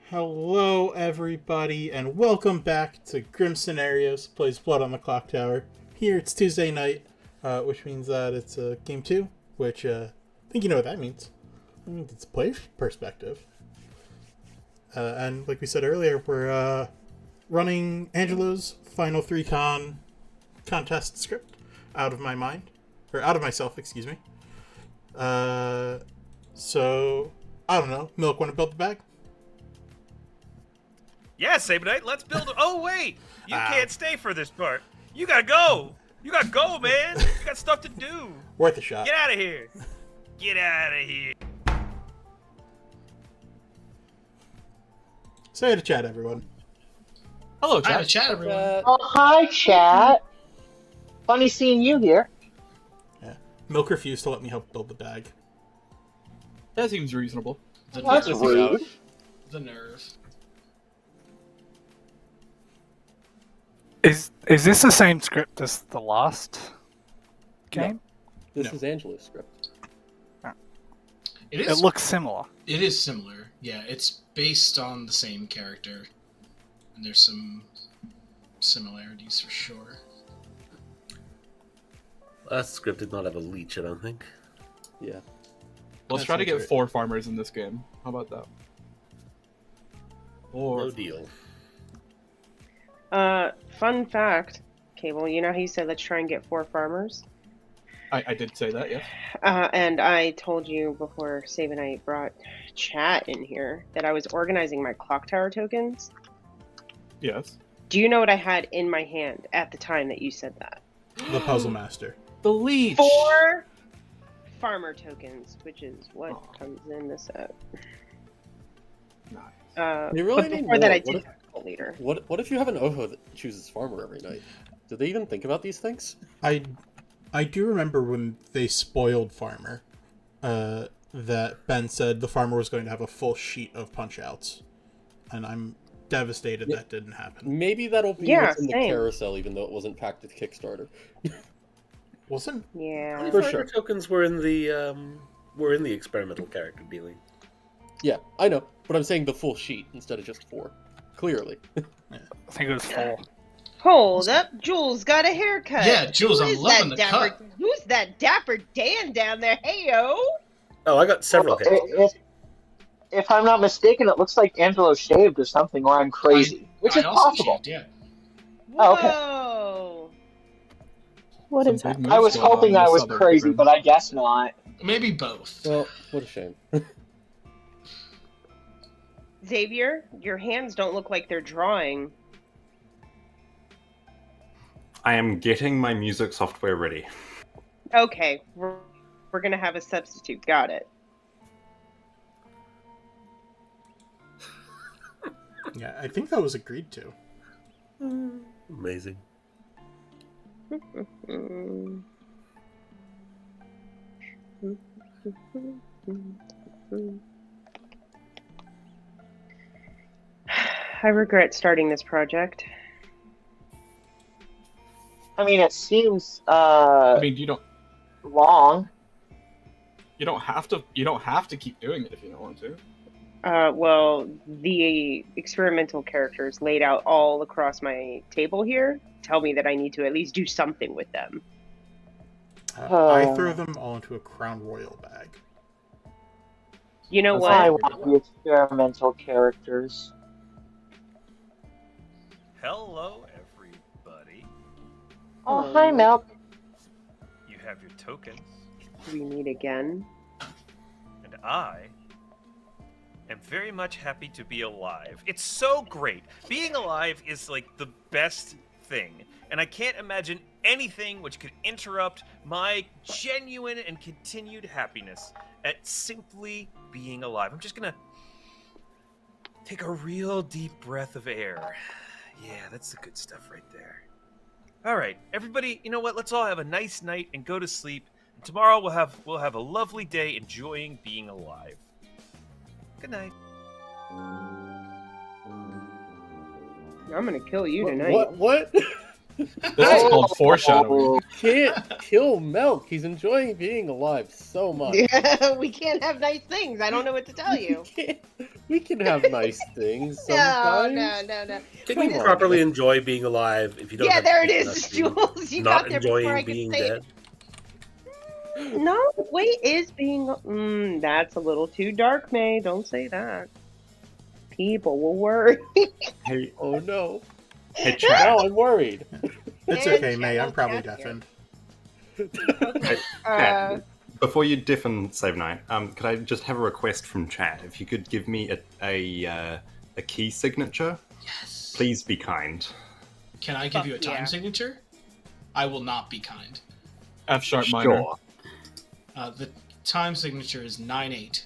Hello, everybody, and welcome back to Grim Scenarios Plays Blood on the Clocktower. Here it's Tuesday night, which means that it's Game 2, which I think you know what that means. It means it's player perspective. And like we said earlier, we're running Angelo's Final 3-Con contest script out of my mind. Or out of myself, excuse me. So, I don't know. Milk, want to build the bag? Yeah, sabenite, let's build it. Oh, wait! You can't stay for this part. You gotta go! You gotta go, man! You got stuff to do! Worth a shot. Get out of here! Get out of here! Say hi to chat, everyone. Hello, chat. Hi to chat, everyone. Oh, hi, chat. Funny seeing you here. Yeah. Milk refused to let me help build the bag. That seems reasonable. That's rude. The nerve. Is this the same script as the last game? This No. is Angelo's script. It It looks similar. It is similar. Yeah, it's based on the same character, and there's some similarities for sure. Last script did not have a leech, I don't think. Yeah. Let's That try to sounds get right. 4 farmers in this game. How about that? No deal. Fun fact, Cable, you know how you said let's try and get 4 farmers? I did say that, yes. And I told you before sabenite brought chat in here that I was organizing my Clocktower tokens. Yes. Do you know what I had in my hand at the time that you said that? The Puzzle Master. The leech! 4 farmer tokens, which is what comes in the set. Nice. You really but need before that more. I did have a leader. What if you have an Oho that chooses farmer every night? Do they even think about these things? I do remember when they spoiled Farmer, that Ben said the Farmer was going to have a full sheet of punch-outs. And I'm devastated that didn't happen. Maybe that'll be Yeah, what's in the same. carousel, even though it wasn't packed with Kickstarter. Wasn't? Yeah. For Farmer sure. tokens were in the experimental character dealing. Yeah, I know, but I'm saying the full sheet instead of just 4. Clearly. I think it was 4. Hold up, Jules got a haircut. Yeah, Jules, Who I'm is loving that the cut. Who's that dapper Dan down there? Hey-yo! Oh, I got several hits. If I'm not mistaken, it looks like Angelo shaved or something, or I'm crazy. Which is I also possible. shaved, yeah. Oh, okay. Whoa! What Some is that? big I moves was going on hoping in I the was suburb crazy, room. but I guess not. Maybe both. Well, what a shame. Xavier, your hands don't look like they're drawing. I am getting my music software ready. Okay, we're gonna have a substitute. Got it. Yeah, I think that was agreed to. Amazing. I regret starting this project. I mean, it seems I mean, you don't long. have to keep doing it if you don't want to. Well, the experimental characters laid out all across my table here tell me that I need to at least do something with them. I throw them all into a Crown Royal bag. You know I what? want the experimental characters. Hello, everybody. Oh, hi, Milk. You have your tokens, We meet again. and I am very much happy to be alive. It's so great. Being alive is like the best thing, and I can't imagine anything which could interrupt my genuine and continued happiness at simply being alive. I'm just gonna take a real deep breath of air. Yeah, that's the good stuff right there. All right, everybody, you know what? Let's all have a nice night and go to sleep. And tomorrow we'll have a lovely day enjoying being alive. Good night. I'm gonna kill you tonight. What? This is called foreshadowing. You can't kill Milk. He's enjoying being alive so much. We can't have nice things. I don't know what to tell you. We can have nice things sometimes. No. Can Come you on. properly enjoy being alive if you don't? Yeah, have there it to is, be Jules. You not got there before I enjoying could being say dead. it. No, wait, is being. That's a little too dark, May. Don't say that. People will worry. Hey, Oh no. hey, Chad. Now I'm worried. It's And okay, May. I'm Chad probably got deafened. Okay. Chad, before you deafen Sabenite, could I just have a request from Chad? If you could give me a key signature, Yes. please be kind. Can I give you a time Yeah. signature? I will not be kind. F sharp minor. Sure. The time signature is 9/8.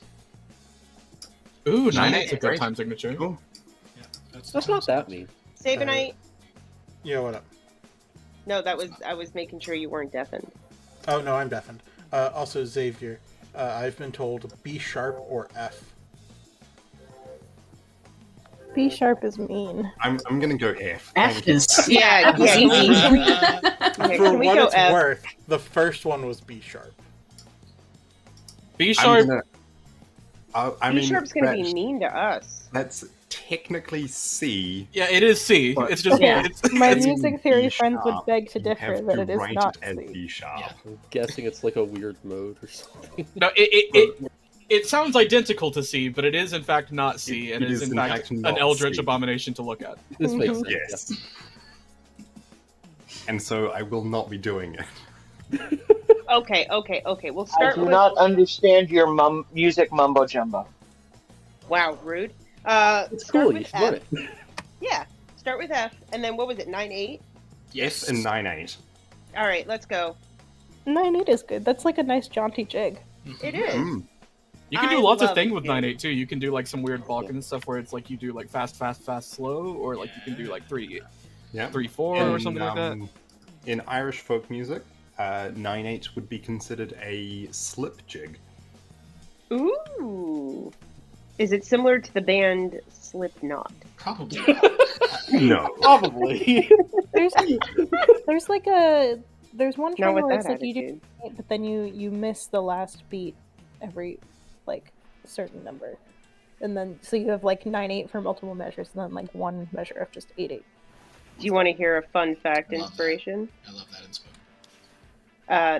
Ooh, Nine 9/8's a eight, good great. time signature. Cool. Yeah, that's That's the not time that mean. Sabanite. Yeah, what up? No, I was making sure you weren't deafened. Oh, no, I'm deafened. Also, Xavier, I've been told B sharp or F. B sharp is mean. I'm gonna go F. F Thank you. is Yeah, F is can we- mean. Okay, For can we what go it's F? worth, the first one was B sharp. B I'm sharp. gonna, I B mean, sharp's gonna be that's- mean to us. That's technically C. Yeah, it is C. But- It's just Yeah. it's, My It's music B theory friends sharp. would beg to You differ have that to it is write not it as C. B sharp. Yeah. I'm guessing it's like a weird mode or something. no. It sounds identical to C, but it is in fact not C, and It is in fact an not eldritch C. abomination to look at. This makes sense. Yes. And so I will not be doing it. Okay. We'll I start do with. not understand your music mumbo jumbo. Wow, rude. It's Start cool. You with should learn F. it. Yeah, start with F, and then what was it? 9/8. Yes. F and 9/8. All right, let's go. 9/8 is good. That's like a nice jaunty jig. It is. Mm. You can I do lots of love things with it. 9/8 too. You can do like some weird Balkan stuff where it's like you do like fast, slow, or like you can do like 3, Yeah. 3/4 or something like that. In Irish folk music, 9/8 would be considered a slip jig. Ooh. Is it similar to the band Slipknot? Probably. No. Probably. There's like there's one Not track with where it's that like you do, attitude. but then you miss the last beat every like certain number, and then so you have like 9/8 for multiple measures, and then like one measure of just 8/8. Do you want to hear a fun fact I love that. inspiration? I love that inspo.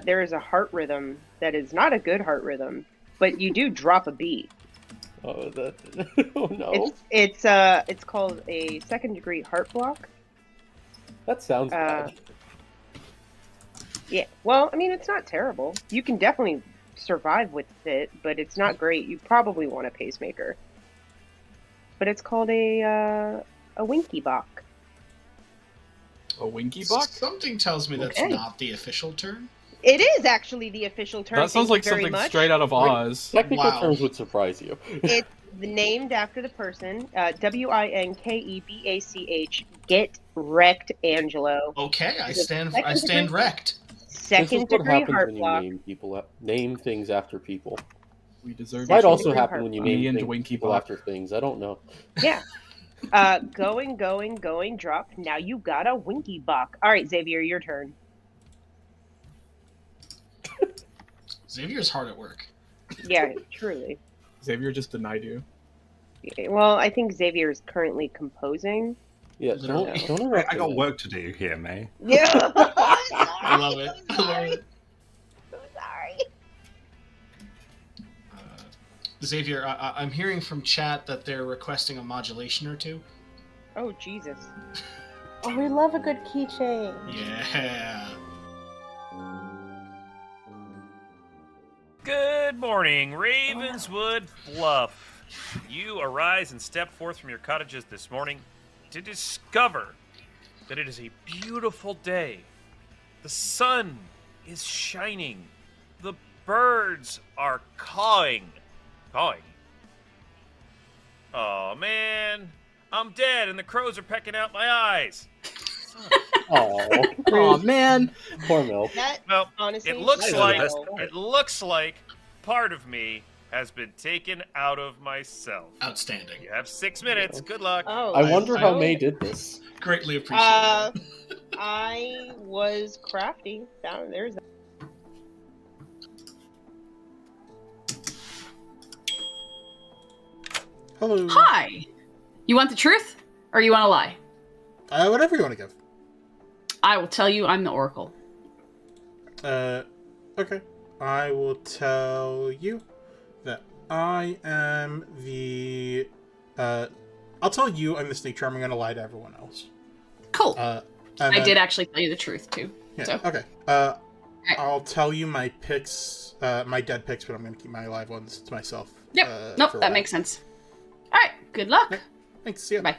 There is a heart rhythm that is not a good heart rhythm, but you do drop a beat. Oh, oh no. It's called a second degree heart block. That sounds bad. Yeah. Well, I mean, it's not terrible. You can definitely survive with it, but it's not great. You probably want a pacemaker. But it's called a winky bok. A winky box? Something tells me that's Okay. not the official term. It is actually the official term. That sounds thank like you very something much. straight out of Oz. Technical Wow. terms would surprise you. It's named after the person, WINKEBACH. Get wrecked, Angelo. Okay, I stand Second wrecked. This is Second what degree happens heart when you block. name things after people. We deserve Might it. also degree happen heart when you block. name Me and things Winky people Block. after things. I don't know. Yeah. Going, drop. Now you got a winky bok. All right, Xavier, your turn. Xavier's hard at work. Yeah, truly. Xavier just denied you. Well, I think Xavier is currently composing. Yeah, Literally. don't interrupt I got me. work to do here, May. Yeah. I love it. I love it. So sorry. Xavier, I'm hearing from chat that they're requesting a modulation or two. Oh, Jesus. Oh, we love a good keychain. Yeah. Good morning, Ravenswood Bluff. You arise and step forth from your cottages this morning to discover that it is a beautiful day. The sun is shining. The birds are cawing. Cawing? Oh, man. I'm dead and the crows are pecking out my eyes. Oh, man. Poor Milk. That, Well, honestly, it looks Those are the like best kind. it looks like part of me has been taken out of myself. Outstanding. You have 6 minutes. Good luck. Oh, I wonder how so- May did this. Greatly appreciated. I was crafty. There's. Hello. Hi. You want the truth, or you want to lie? Whatever you want to give. I will tell you I'm the Oracle. Okay. I will tell you that I am the. I'll tell you I'm the snake charmer. I'm gonna lie to everyone else. Cool. I did actually tell you the truth too. Yeah. So. Okay. I'll tell you my picks, my dead picks, but I'm gonna keep my alive ones to myself. Yep. Nope. That makes sense. All right. Good luck. Okay. Thanks. See ya. Bye.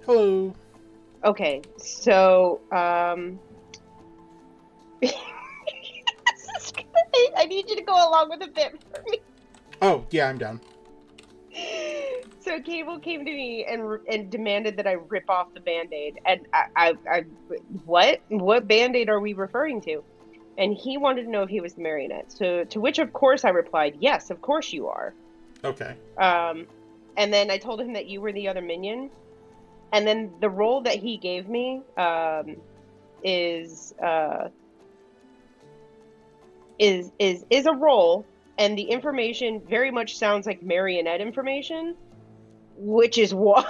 Hello. Okay, so I need you to go along with a bit for me. Oh yeah, I'm down. So Cable came to me and demanded that I rip off the Band-Aid, and I what Band-Aid are we referring to? And he wanted to know if he was the marionette. So to which of course I replied, yes, of course you are. Okay. And then I told him that you were the other minion. And then the role that he gave me is a role, and the information very much sounds like marionette information, which is why.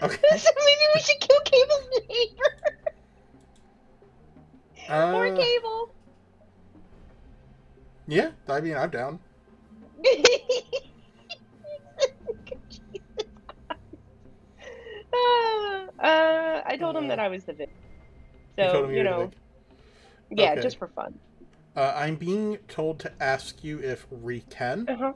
Okay. So maybe we should kill Cable's neighbor. Or Cable. Yeah, I mean, I'm down. I told him that I was the victim. You told So, him you were the know, vic. yeah, Okay. just for fun. I'm being told to ask you if Ree can. Uh-huh.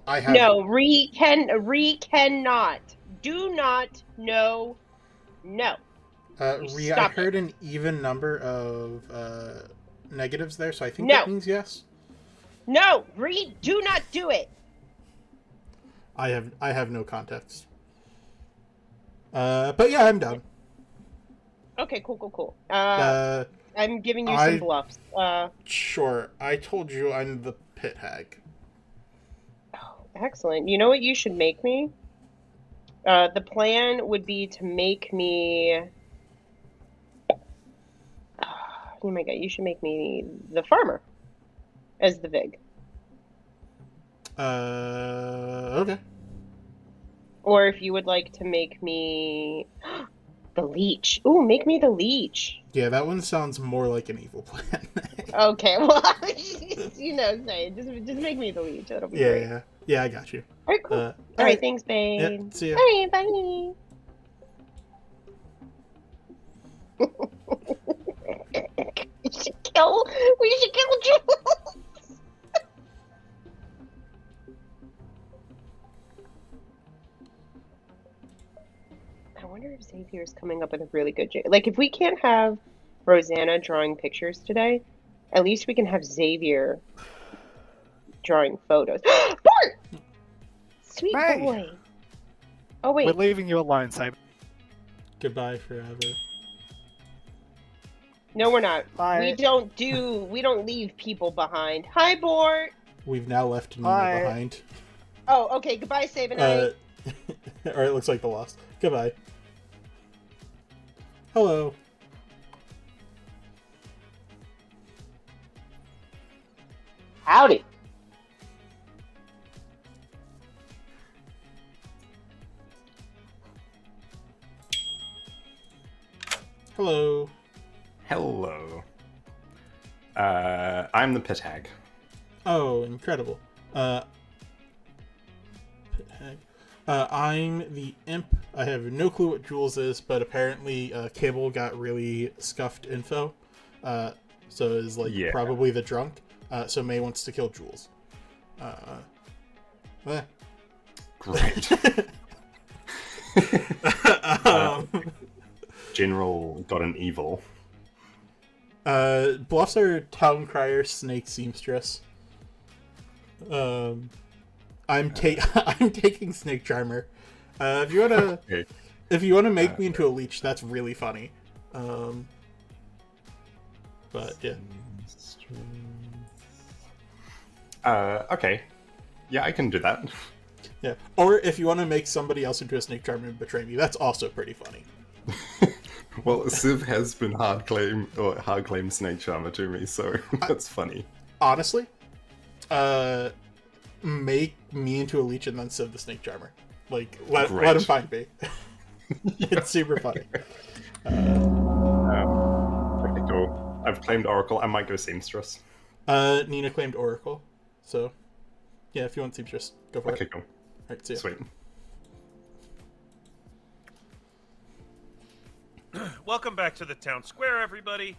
I have. No, Ree cannot. Do not, no. Ree, I Stop it. heard an even number of negatives there, so I think No. that means yes. No, Ree, do not do it. I have no context. But yeah, I'm down. Okay, cool. I'm giving you I- some bluffs. Sure. I told you I'm the pit hag. Excellent. You know what you should make me? The plan would be to make me... Oh my god, you should make me the farmer as the Vig. Okay. Or if you would like to make me the leech. Ooh, make me the leech. Yeah, that one sounds more like an evil plan. Okay, well, you know, say just make me the leech. That'll be great. Yeah, I got you. All right, cool. All right, thanks, babe. Yeah, see ya. All right, bye. We should kill Jules. I wonder if Xavier's coming up with a really good like if we can't have Rosanna drawing pictures today, at least we can have Xavier drawing photos. Bart! Sweet May. boy. Oh wait. We're leaving you alone, Saber. Goodbye forever. No, we're not. Bye. We don't leave people behind. Hi, Bort. We've now left Nina Bye. behind. Oh, okay. Goodbye, Sabenite. Or it looks like the lost. Goodbye. Hello. Howdy. Hello. Hello. I'm the pit hag. Oh, incredible. Pit hag. I'm the imp. I have no clue what Jules is, but apparently Cable got really scuffed info. So is probably the drunk. So May wants to kill Jules. Great. General got an evil. Bluffs are town crier, snake seamstress. I'm taking snake charmer. If you wanna make me into a leech, that's really funny. But yeah. Okay. Yeah, I can do that. Yeah. Or if you want to make somebody else into a snake charmer and betray me, that's also pretty funny. Well, Civ has been hard claim snake charmer to me, so that's funny. Honestly, make me into a leech and then Civ the snake charmer. Like, let him find me. It's super funny. Okay, cool. I've claimed Oracle. I might go Seamstress. Nina claimed Oracle, so yeah, if you want Seamstress, go for it. Okay, cool. Alright, see ya. Sweet. Welcome back to the town square, everybody.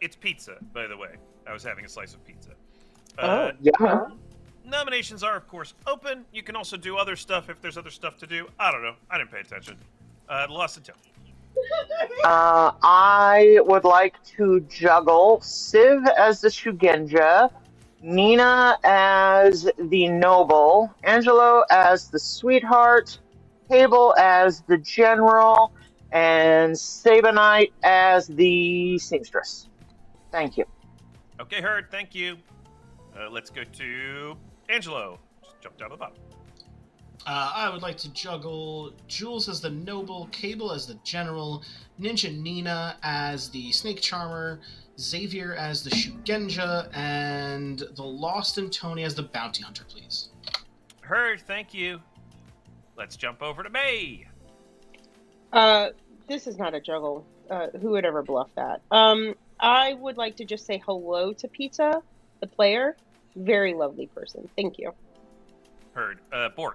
It's pizza, by the way. I was having a slice of pizza. Yeah. Nominations are, of course, open. You can also do other stuff if there's other stuff to do. I don't know. I didn't pay attention. Lost the tone. I would like to juggle Civ as the Shugenja, Nina as the Noble, Angelo as the Sweetheart, Cable as the General, and Sabenite as the Seamstress. Thank you. Okay, heard. Thank you. Let's go to Angelo. Just jump down to the bottom. I would like to juggle Jules as the Noble, Cable as the General, Ninja Nina as the Snake Charmer, Xavier as the Shugenja, and the Lost and Tony as the Bounty Hunter, please. Heard. Thank you. Let's jump over to May. This is not a juggle. Who would ever bluff that? I would like to just say hello to Pizza, the player. Very lovely person. Thank you. Heard. Board.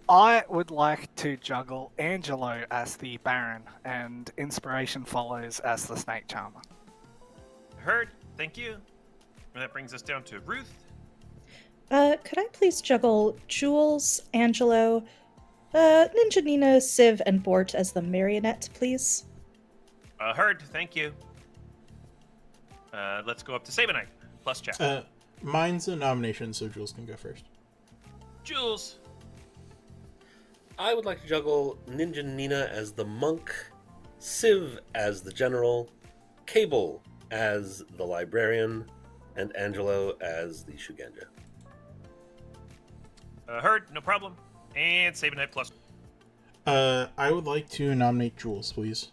I would like to juggle Angelo as the Baron and Inspiration Follows as the Snake Charmer. Heard. Thank you. And that brings us down to Ruth. Could I please juggle Jules, Angelo, Ninja Nina, Civ, and Bort as the Marionette, please? Heard. Thank you. Let's go up to Sabenite. Plus chat. Mine's a nomination, so Jules can go first. Jules. I would like to juggle Ninja Nina as the Monk, Civ as the General, Cable as the Librarian, and Angelo as the Shugenja. Heard. No problem. And Sabenite plus. I would like to nominate Jules, please.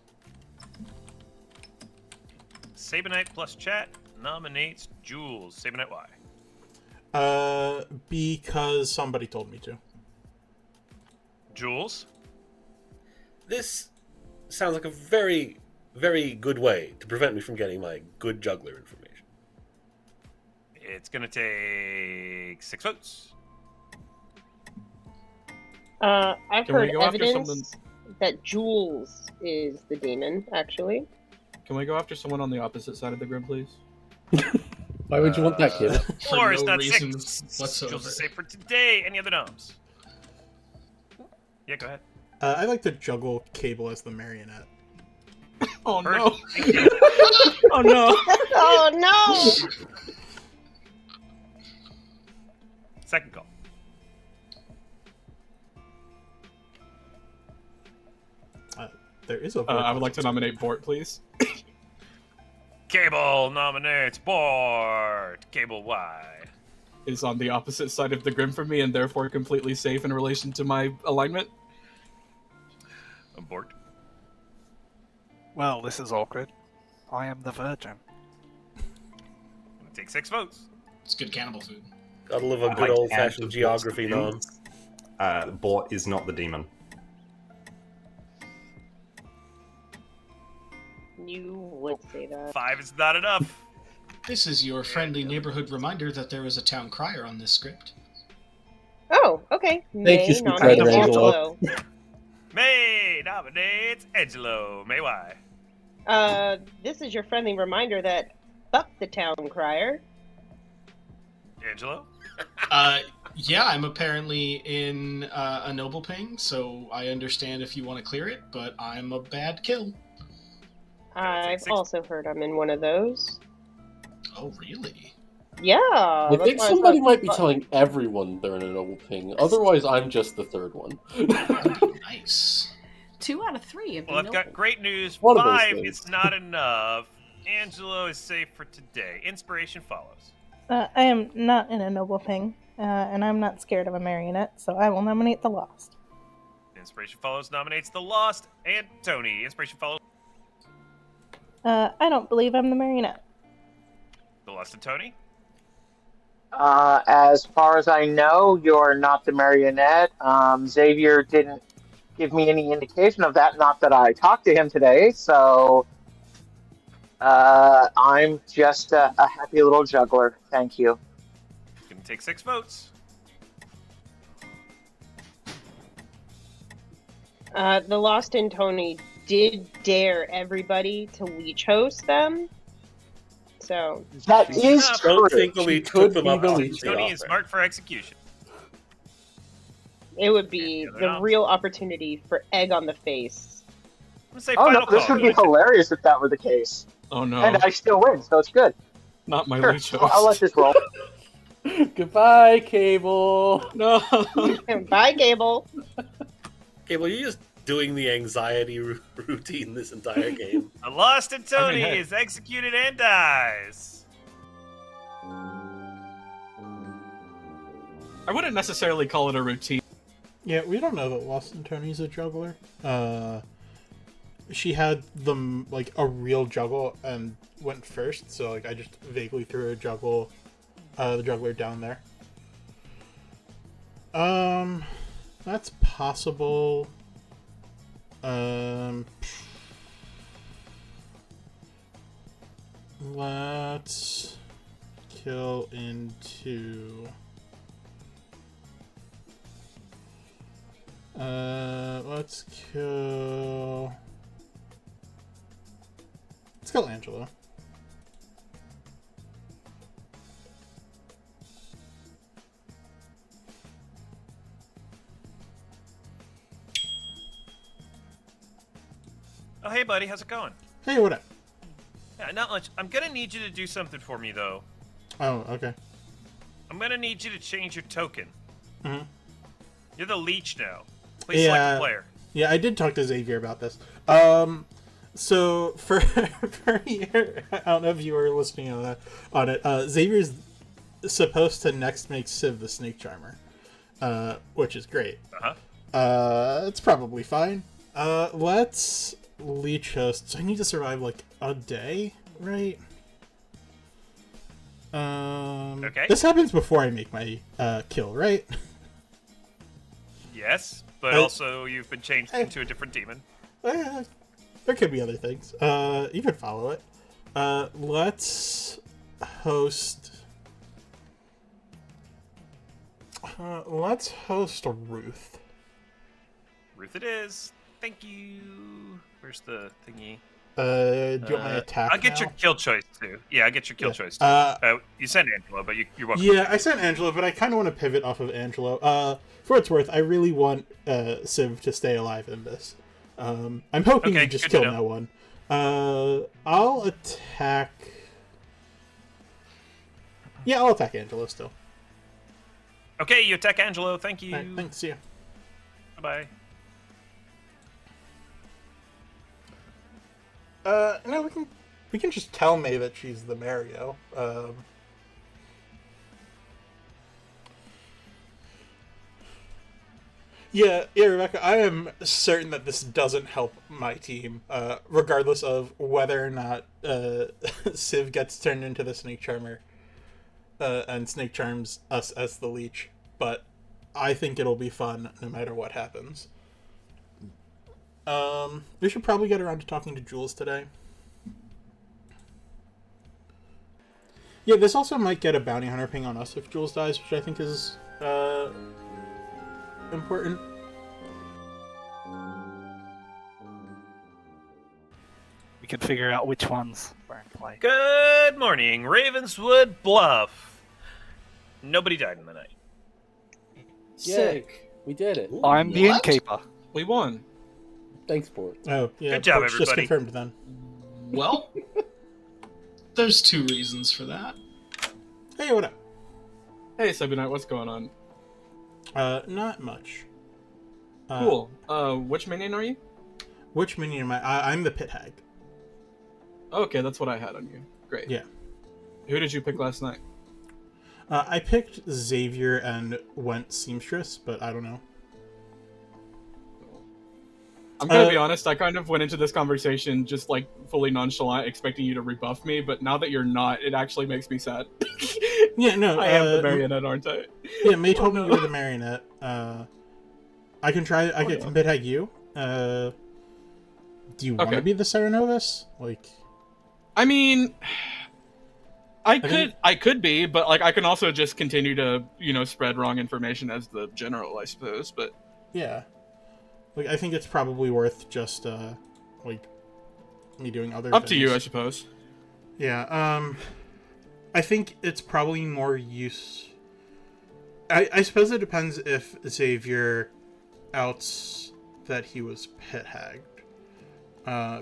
Sabenite plus chat nominates Jules. Sabenite why? Because somebody told me to. Jules? This sounds like a very, very good way to prevent me from getting my good juggler information. It's gonna take 6 votes. I've Can we heard go after evidence that Jules is the demon, actually. Can we go after someone on the opposite side of the grid, please? Why would you want that, kid? 4 is no not reason 6. whatsoever. Jules is safe for today. Any other noms? Yeah, go ahead. I like to juggle Cable as the Marionette. Oh Heard. no! Thank you. Oh no! Oh no! Second call. There is a vote. I would like to nominate Bort, please. Cable nominates Board. Cable Y. Is on the opposite side of the grid from me and therefore completely safe in relation to my alignment. Board. Well, this is awkward. I am the Virgin. Take 6 votes. It's good cannibal food. Gotta live a good old-fashioned geography, nom. Bort is not the demon. You would say that. 5 is not enough. This is your friendly neighborhood reminder that there is a town crier on this script. Oh, okay. Thank you, May Sweet nominates Rider Angelo. Angelo. May nominates Angelo. May why? This is your friendly reminder that fuck the town crier. Angelo? Yeah, I'm apparently in a noble ping, so I understand if you want to clear it, but I'm a bad kill. I've also heard I'm in one of those. Oh, really? Yeah. I that's think why somebody thought- might be telling everyone they're in a noble ping. Otherwise, I'm just the third one. Nice. 2 out of 3 have been Well, I've got noble. great news. One of those 5 things. is not enough. Angelo is safe for today. Inspiration follows. I am not in a noble ping, and I'm not scared of a marionette, so I will nominate the Lost. Inspiration follows nominates the Lost and Tony. Inspiration follows I don't believe I'm the marionette. the Lost and Tony. As far as I know, you're not the marionette. Xavier didn't give me any indication of that, not that I talked to him today, so I'm just a happy little juggler. Thank you. Gonna take 6 votes. The Lost and Tony did dare everybody to leech host them. So that is true. Don't think the leech took them up. Tony is marked for execution. it would be they're the not. real opportunity for egg on the face. I'm gonna say Oh no, final this call. would be hilarious if that were the case. Oh no. And I still win, so it's good. Not my Sure, leech I'll let host. this roll. Goodbye, Cable. No. Bye, Gable. Okay, well, you're just doing the anxiety routine this entire game. The Lost and Tony hey. is executed and dies. I wouldn't necessarily call it a routine. Yeah, we don't know that Lost and Tony's a juggler. She had them like a real juggle and went first, so like I just vaguely threw a juggle, the juggler down there. That's possible. Let's kill into. Let's kill Angelo. Oh, hey, buddy, how's it going? Hey, what up? Yeah, not much. I'm gonna need you to do something for me, though. Oh, okay. I'm gonna need you to change your token. Mhm. You're the leech now. Please select a player. Yeah, I did talk to Xavier about this. So for your, I don't know if you were listening on it. Xavier's supposed to next make Civ the Snake Charmer, which is great. It's probably fine. Let's leech host. So I need to survive like a day, right? Okay. This happens before I make my kill, right? Yes, but also you've been changed into a different demon. There could be other things. You can follow it. Let's host. Let's host Ruth. Ruth it is. Thank you. Where's the thingy? Do you want my attack? I'll get now? your kill choice too. Yeah, I'll get your kill choice too. You sent Angelo, but you're welcome. Yeah, I sent Angelo, but I kind of want to pivot off of Angelo. For what it's worth, I really want Civ to stay alive in this. I'm hoping Okay, you just good to kill know. no one. I'll attack. Yeah, I'll attack Angelo still. Okay, you attack Angelo. Thank you. All right, thanks. Yeah. Bye. No, we can just tell May that she's the Mario. Yeah, Rebecca, I am certain that this doesn't help my team, regardless of whether or not Civ gets turned into the Snake Charmer, and Snake Charms us as the Leech, but I think it'll be fun no matter what happens. We should probably get around to talking to Jules today. Yeah, this also might get a bounty hunter ping on us if Jules dies, which I think is important. We can figure out which ones were in play. Good morning, Ravenswood Bluff. Nobody died in the night. Sick. We did it. I'm the innkeeper. We won. Thanks, Bort. Oh, yeah. Good job, Bort's just everybody. confirmed then. Well, there's 2 reasons for that. Hey, what up? Hey, sabenite, what's going on? Not much. Cool. Which minion are you? Which minion am I? I'm the pit hag. Okay, that's what I had on you. Great. Yeah. Who did you pick last night? I picked Xavier and went Seamstress, but I don't know. I'm gonna be honest, I kind of went into this conversation just like fully nonchalant, expecting you to rebuff me, but now that you're not, it actually makes me sad. Yeah, no. I am the marionette, aren't I? Yeah, May told me you were the marionette. I can try. I can pit hag you. Do you want to be the Serenovus? Like, I mean, I could be, but like I can also just continue to spread wrong information as the general, I suppose. But yeah, like I think it's probably worth just like me doing other. Up things. to you, I suppose. Yeah. I think it's probably more use. I suppose it depends if Xavier outs that he was pit hagged.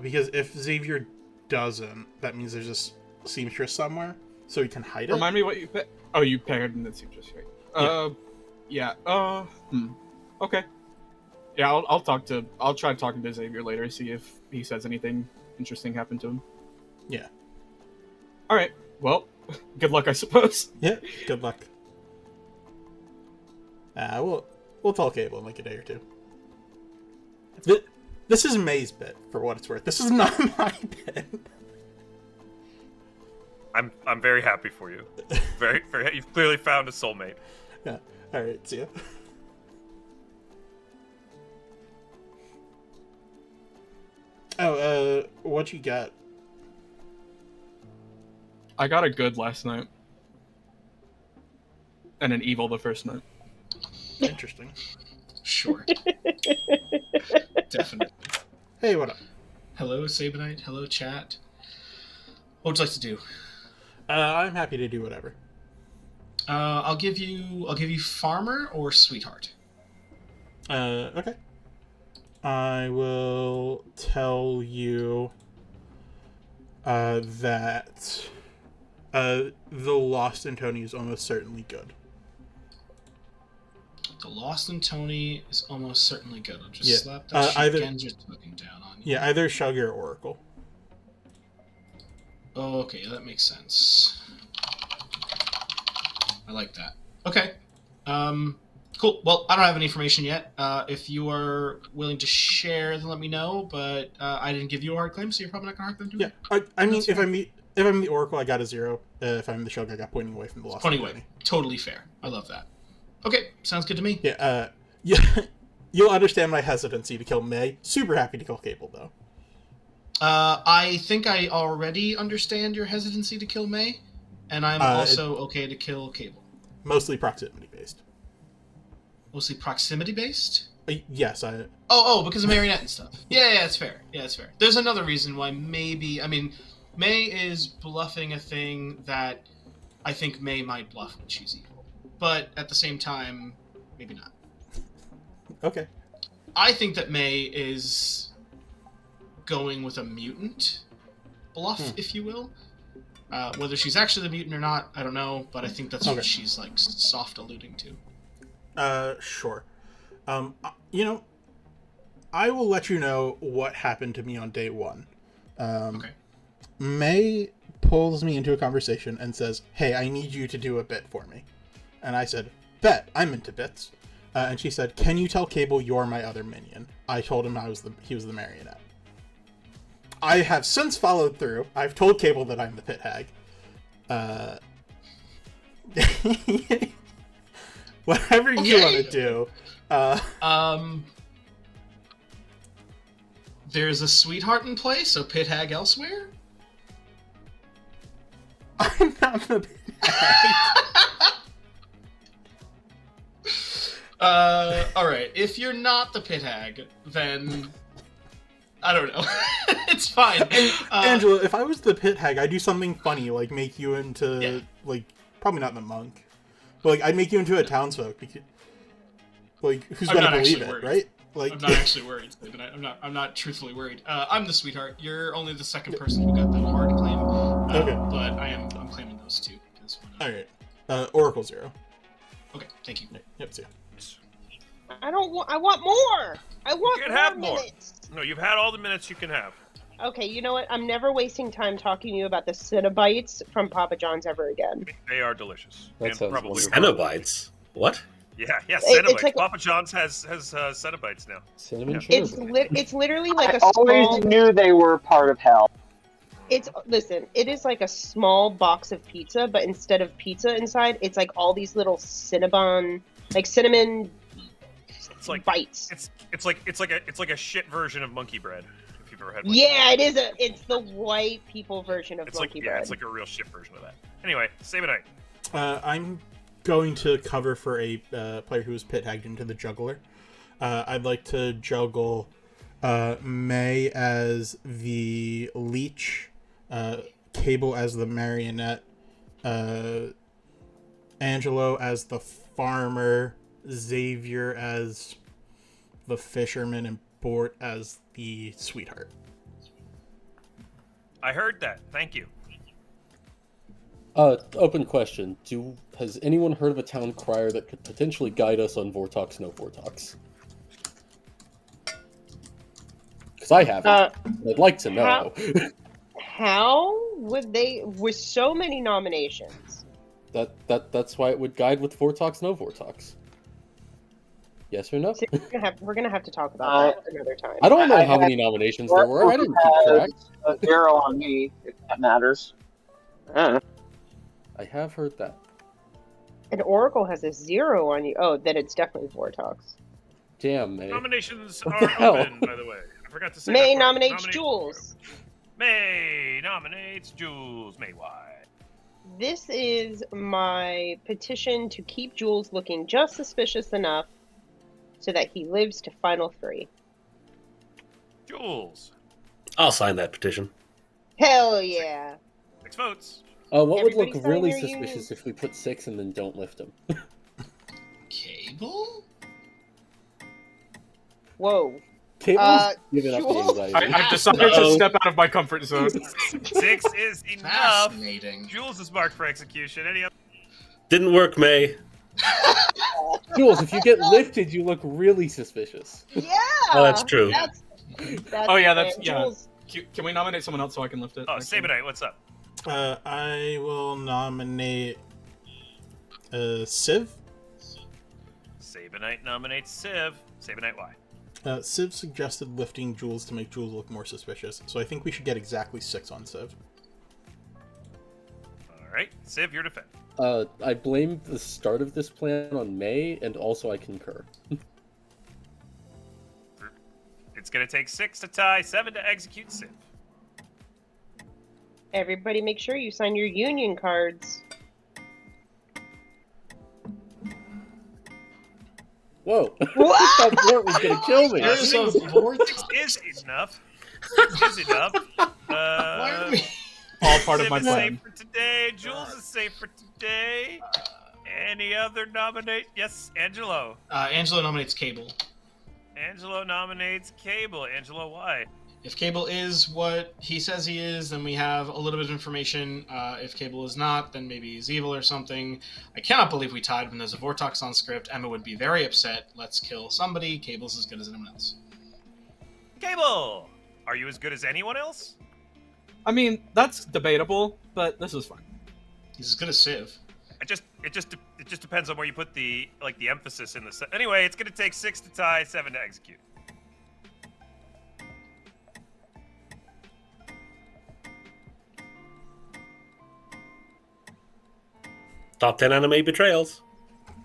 Because if Xavier doesn't, that means there's this seamstress somewhere, so he can hide it. Remind me what you picked. Oh, you paired in the seamstress, right? Yeah. Okay. Yeah, I'll try talking to Xavier later, see if he says anything interesting happened to him. Yeah. All right. Well, good luck, I suppose. Yeah. Good luck. We'll tell Cable in like a day or two. This is May's bit, for what it's worth. This is not my bit. I'm very happy for you. Very, very. You've clearly found a soulmate. Yeah. All right. See ya. Oh, what you got? I got a good last night, and an evil the first night. Interesting. Sure. Definitely. Hey, what up? Hello, Sabenite. Hello, chat. What would you like to do? I'm happy to do whatever. I'll give you farmer or sweetheart. Okay. I will tell you that the Lost in Tony is almost certainly good. The Lost in Tony is almost certainly good. I'll just slap that shit either, again, just looking down on you. Yeah, either Shug or Oracle. Oh, okay, that makes sense. I like that. Okay. Cool. Well, I don't have any information yet. If you are willing to share, then let me know. But I didn't give you a hard claim, so you're probably not gonna hard claim to me. Yeah, I mean, if I'm the Oracle, I got a 0. If I'm the Shug, I got pointing away from the Lost. Pointing away. Totally fair. I love that. Okay, sounds good to me. Yeah. Yeah. You'll understand my hesitancy to kill May. Super happy to kill Cable though. I think I already understand your hesitancy to kill May, and I'm also okay to kill Cable. Mostly proximity based. Mostly proximity based? Yes, Oh, because of Marionette and stuff. Yeah, that's fair. Yeah, that's fair. There's another reason why maybe... I mean, May is bluffing a thing that I think May might bluff when she's evil. But at the same time, maybe not. Okay. I think that May is going with a mutant bluff, if you will. Whether she's actually the mutant or not, I don't know, but I think that's what she's, like, soft alluding to. Sure. I will let you know what happened to me on day 1. Okay. May pulls me into a conversation and says, "Hey, I need you to do a bit for me." And I said, "Bet, I'm into bits." And she said, "Can you tell Cable you're my other minion?" I told him he was the marionette. I have since followed through. I've told Cable that I'm the pit hag. Whatever you want to do. There's a sweetheart in play, so pit hag elsewhere? I'm not the pit hag. Alright, if you're not the pit hag, then... I don't know. It's fine. Angela, if I was the pit hag, I'd do something funny, like make you into, like, probably not the monk, but, like, I'd make you into a townsfolk, because, like, who's gonna believe it, right? Like, I'm not actually worried, but I'm not truthfully worried. I'm the sweetheart. You're only the second person who got that hard claim. Okay. But I'm claiming those two. Alright. Oracle 0. Okay, thank you. Yep, 0. I don't want. I want more. I want You can have more. minutes. No, you've had all the minutes you can have. Okay, you know what? I'm never wasting time talking to you about the Cinnabites from Papa John's ever again. They are delicious. That and sounds probably Cenobites. What? Yeah, It's Cenobites. like Papa John's has Cenobites now. Cinnamon It's literally like I a always small. knew they were part of hell. It is like a small box of pizza, but instead of pizza inside, it's like all these little cinnamon It's like bites. It's like a shit version of monkey bread. If you've ever had. Yeah, it is it's the white people version of monkey bread. It's like a real shit version of that. Anyway, sabenite. I'm going to cover for a player who was pit hagged into the juggler. I'd like to juggle May as the leech, Cable as the marionette, Angelo as the farmer, Xavier as the fisherman, and Bort as the sweetheart. I heard that. Thank you. Open question. Has anyone heard of a town crier that could potentially guide us on Vortox, no Vortox? Because I haven't. I'd like to know. How would they, with so many nominations? That's why it would guide with Vortox, no Vortox. Yes or no? So we're gonna have to talk about that another time. I don't know how many nominations there were. I didn't keep track. A 0 on me, if that matters. I have heard that. And Oracle has a 0 on you. Oh, then it's definitely Vortox. Damn, May. Nominations What are the hell? open, by the way. I forgot to say May that part. nominates Jules. May nominates Jules. May why? This is my petition to keep Jules looking just suspicious enough so that he lives to Final 3. Jules. I'll sign that petition. Hell yeah. 6 votes. What would look Everybody sign really their suspicious unions. if we put 6 and then don't lift him? Cable? Whoa. Cable's giving up the Jules? anxiety. I've decided to step out of my comfort zone. 6 is enough. Fascinating. Jules is marked for execution. Any other? Didn't work, May. Jules, if you get lifted, you look really suspicious. Yeah. Oh, that's true. That's Oh yeah, fair. that's yeah. Jules, Can we nominate someone else so I can lift it? Oh, sabenite, what's up? I will nominate Civ. Sabenite nominates Civ. Sabenite, why? Civ suggested lifting Jules to make Jules look more suspicious, so I think we should get exactly 6 on Civ. All right, Civ, your defense. I blame the start of this plan on May, and also I concur. It's gonna take 6 to tie, 7 to execute Civ. everybody make sure you sign your union cards. Whoa! I thought Bort was gonna kill me. There's a vortex. 6 is enough. 6 is enough. Why are we... All part of Civ my is plan. safe for today. Jules is safe for today. Any other nominate? Yes, Angelo. Angelo nominates Cable. Angelo nominates Cable. Angelo, why? If Cable is what he says he is, then we have a little bit of information. If Cable is not, then maybe he's evil or something. I cannot believe we tied when there's a Vortox on script. Emma would be very upset. Let's kill somebody. Cable's as good as anyone else. Cable! Are you as good as anyone else? I mean, that's debatable, but this is fine. He's as good as Civ. It just depends on where you put the emphasis in the. Anyway, it's gonna take 6 to tie, 7 to execute. Top 10 anime betrayals.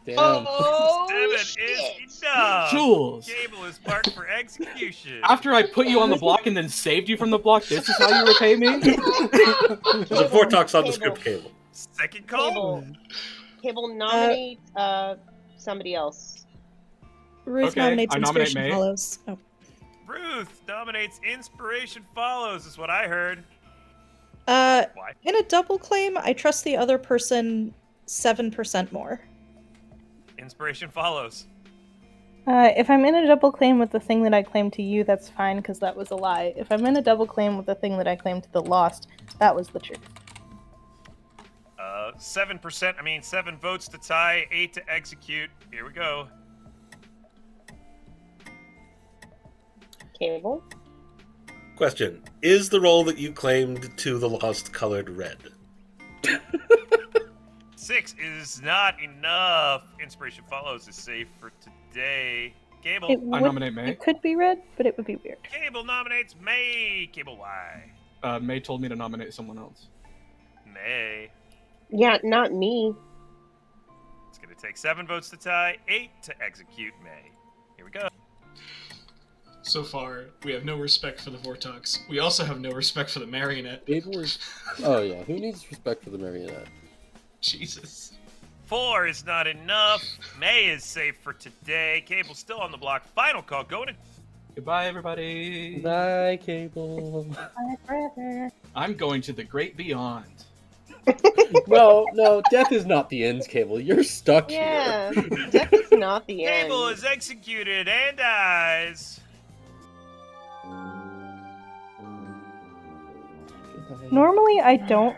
Damn. Oh, 7 is enough. Jules. Cable is marked for execution. After I put you on the block and then saved you from the block, this is how you repay me? There's a Vortox on the script, Cable. Second call. Cable nominate somebody else. Ruth Okay, nominates I nominate Inspiration May. Follows. Oh. Ruth nominates Inspiration Follows, is what I heard. Why? In a double claim, I trust the other person 7% more. Inspiration Follows. If I'm in a double claim with the thing that I claimed to you, that's fine, because that was a lie. If I'm in a double claim with the thing that I claimed to the Lost, that was the truth. 7%, 7 votes to tie, 8 to execute. Here we go. Cable? Question: is the role that you claimed to the Lost colored red? 6 is not enough. Inspiration Follows is safe for today. Cable. I nominate May. It could be red, but it would be weird. Cable nominates May. Cable, why? May told me to nominate someone else. May. Yeah, not me. It's going to take 7 votes to tie, 8 to execute May. Here we go. So far, we have no respect for the Vortox. We also have no respect for the Marionette. Oh yeah, who needs respect for the Marionette? Jesus. 4 is not enough. May is safe for today. Cable's still on the block. Final call. Go to... Goodbye, everybody. Bye, Cable. Bye, forever. I'm going to the great beyond. No, death is not the end, Cable. You're stuck Yeah, here. death is not the end. Cable is executed and dies. Normally, I don't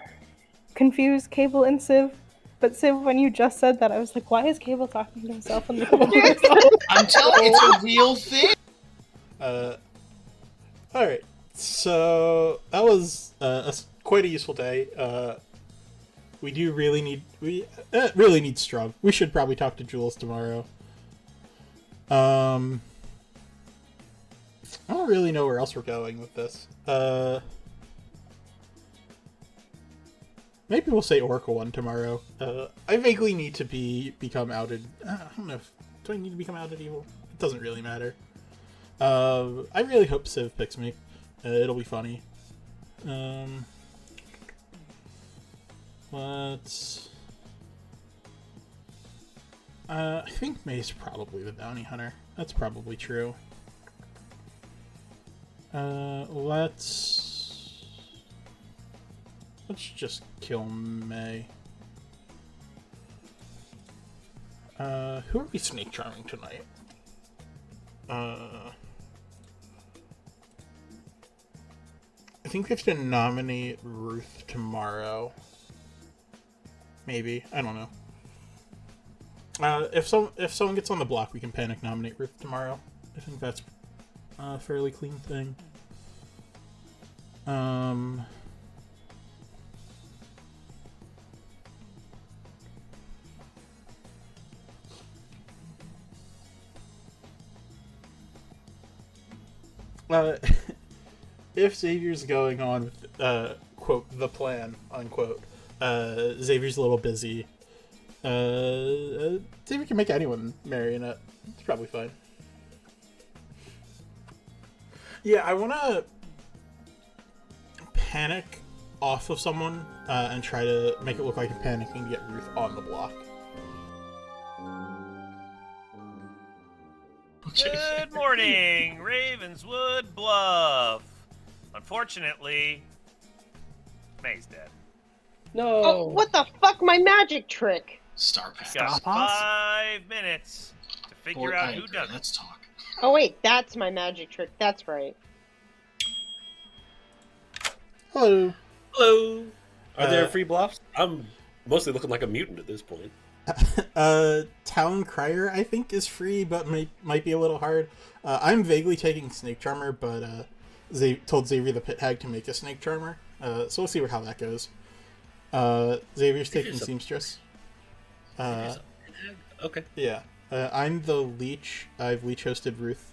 confuse Cable and Civ, but Civ, when you just said that, I was like, why is Cable talking to himself in the I'm telling you, it's a real thing. Alright. So, that was quite a useful day. We do really need... We really need Strong. We should probably talk to Jules tomorrow. I don't really know where else we're going with this. Maybe we'll say Oracle one tomorrow. I vaguely need to become outed. I don't know. Do I need to become outed evil? It doesn't really matter. I really hope Civ picks me. It'll be funny. Let's... I think May's probably the bounty hunter. That's probably true. Let's just kill May. Who are we snake charming tonight? I think we have to nominate Ruth tomorrow. Maybe. I don't know. If someone gets on the block, we can panic nominate Ruth tomorrow. I think that's a fairly clean thing. If Xavier's going on with, quote, the plan, unquote, Xavier's a little busy. Xavier can make anyone Marionette. It's probably fine. Yeah, I want to panic off of someone and try to make it look like I'm panicking to get Ruth on the block. Good morning, Ravenswood Bluff. Unfortunately, May's dead. No. Oh, what the fuck? My magic trick. Star Pass. Got 5 minutes to figure out who does it. Let's talk. Oh wait, that's my magic trick. That's right. Hello. Hello. Are there free bluffs? I'm mostly looking like a mutant at this point. Town Crier, I think, is free, but might be a little hard. I'm vaguely taking Snake Charmer, but told Xavier the Pit Hag to make a Snake Charmer. So we'll see how that goes. Xavier's taking Seamstress. Okay. Yeah. I'm the Leech. I've Leech hosted Ruth.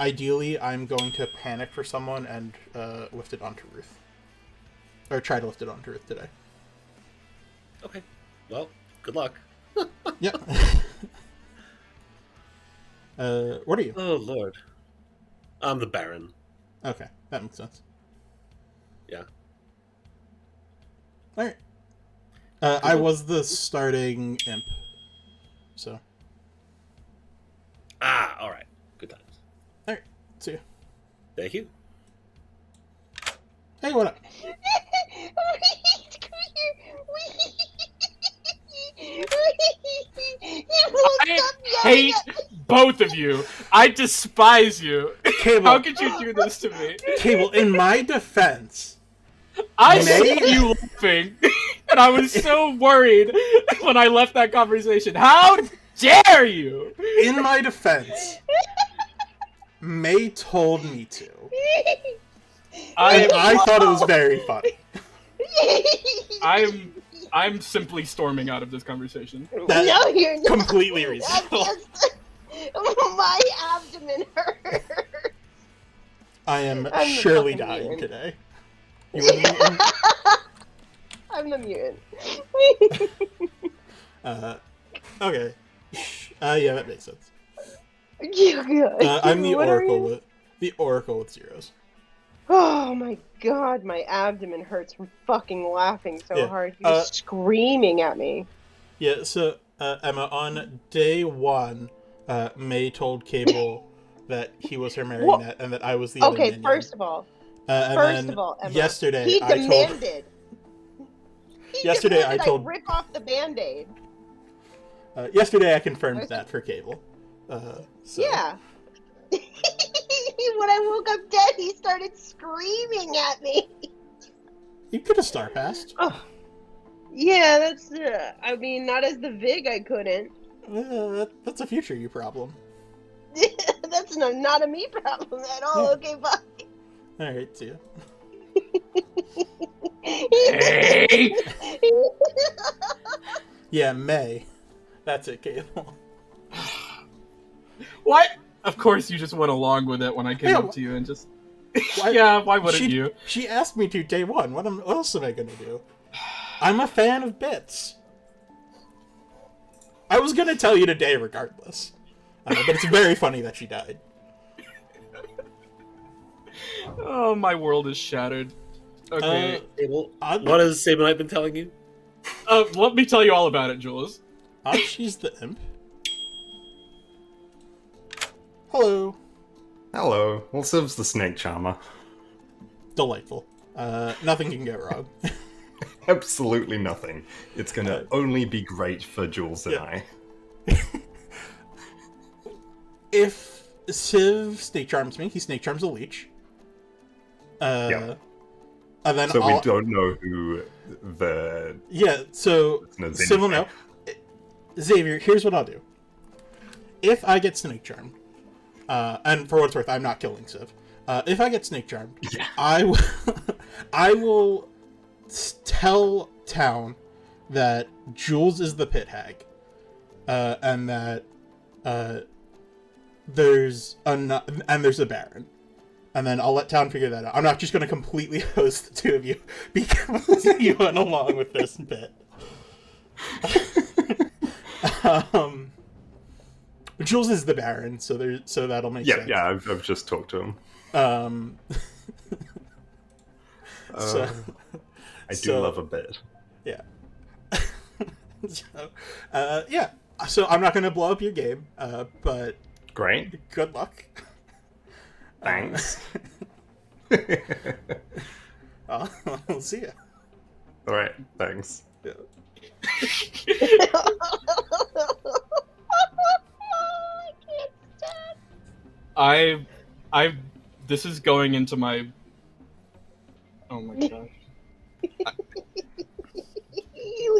Ideally, I'm going to panic for someone and lift it onto Ruth. Or try to lift it onto Ruth today. Okay. Well, good luck. Yep. What are you? Oh, Lord. I'm the Baron. Okay, that makes sense. Yeah. Alright. I was the starting imp. So. See ya. Thank you. Hey, what up? I hate both of you. I despise you. Cable. How could you do this to me? Cable, in my defense, I May- saw you laughing, and I was so worried when I left that conversation. How dare you? in my defense, May told me to. And I thought it was very funny. I'm simply storming out of this conversation. That No, you're not. completely reasonable. My abdomen hurts. I am I'm the surely fucking dying mutant. today. You are the mutant? I'm the mutant. Okay. Yeah, that makes sense. You good? I'm the What are oracle you? with zeros. Oh my god, my abdomen hurts from fucking laughing so Yeah, hard. You're screaming at me. Yeah, so Emma, on day 1, May told Cable that he was her marionette and that I was the other Okay, minion. first of all, Emma, yesterday he demanded. Yesterday I I told. rip off the band-aid. Yesterday I confirmed that for Cable. So. Yeah. When I woke up dead, he started screaming at me. You could have star passed. Oh. Yeah, that's. I mean, not as the Vig, I couldn't. That's a future you problem. That's not a me problem at all. Yeah. Okay, bye. All right, see ya. Hey! Yeah, May. That's it, Cable. What? Of course you just went along with it when I came Yeah, up to you and just... why wouldn't you? She asked me to day 1. What else am I gonna do? I'm a fan of bits. I was gonna tell you today regardless. But it's very funny that she died. Oh, my world is shattered. Okay. What has Sabenite been telling you? Let me tell you all about it, Jules. She's the imp. Hello. Hello. Well, Siv's the snake charmer. Delightful. Nothing can go wrong. Absolutely nothing. It's gonna only be great for Jules and I. If Civ snake charms me, he snake charms a leech. Yeah. And then So we don't know who the... Yeah, so There's Civ will anything. know. Xavier, here's what I'll do. If I get snake charmed, and for what it's worth, I'm not killing Civ. If I get snake charmed, I will tell town that Jules is the pit hag, and that there's a baron, and then I'll let town figure that out. I'm not just going to completely host the two of you because you went along with this bit. Jules is the baron, so that'll make sense. Yeah, I've just talked to him. So, I do love a bit. Yeah. Yeah. So I'm not going to blow up your game, but great. Good luck. Thanks. I'll see ya. All right. Thanks. Yeah. This is going into my... Oh my gosh.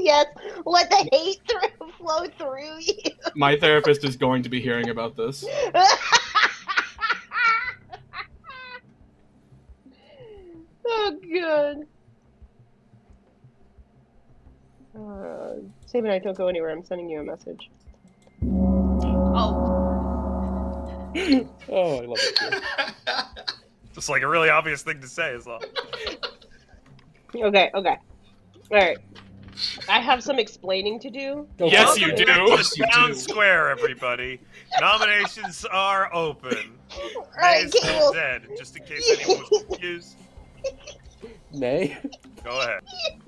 Yes, let the hate flow through you. My therapist is going to be hearing about this. Oh, good. Sabenite, don't go anywhere. I'm sending you a message. Oh. Oh, I love it. Just like a really obvious thing to say is all. Okay. Alright. I have some explaining to do. Yes, you do. Just down square, everybody. Nominations are open. Alright, May's still Cable. dead, just in case anyone was confused. May, Go ahead.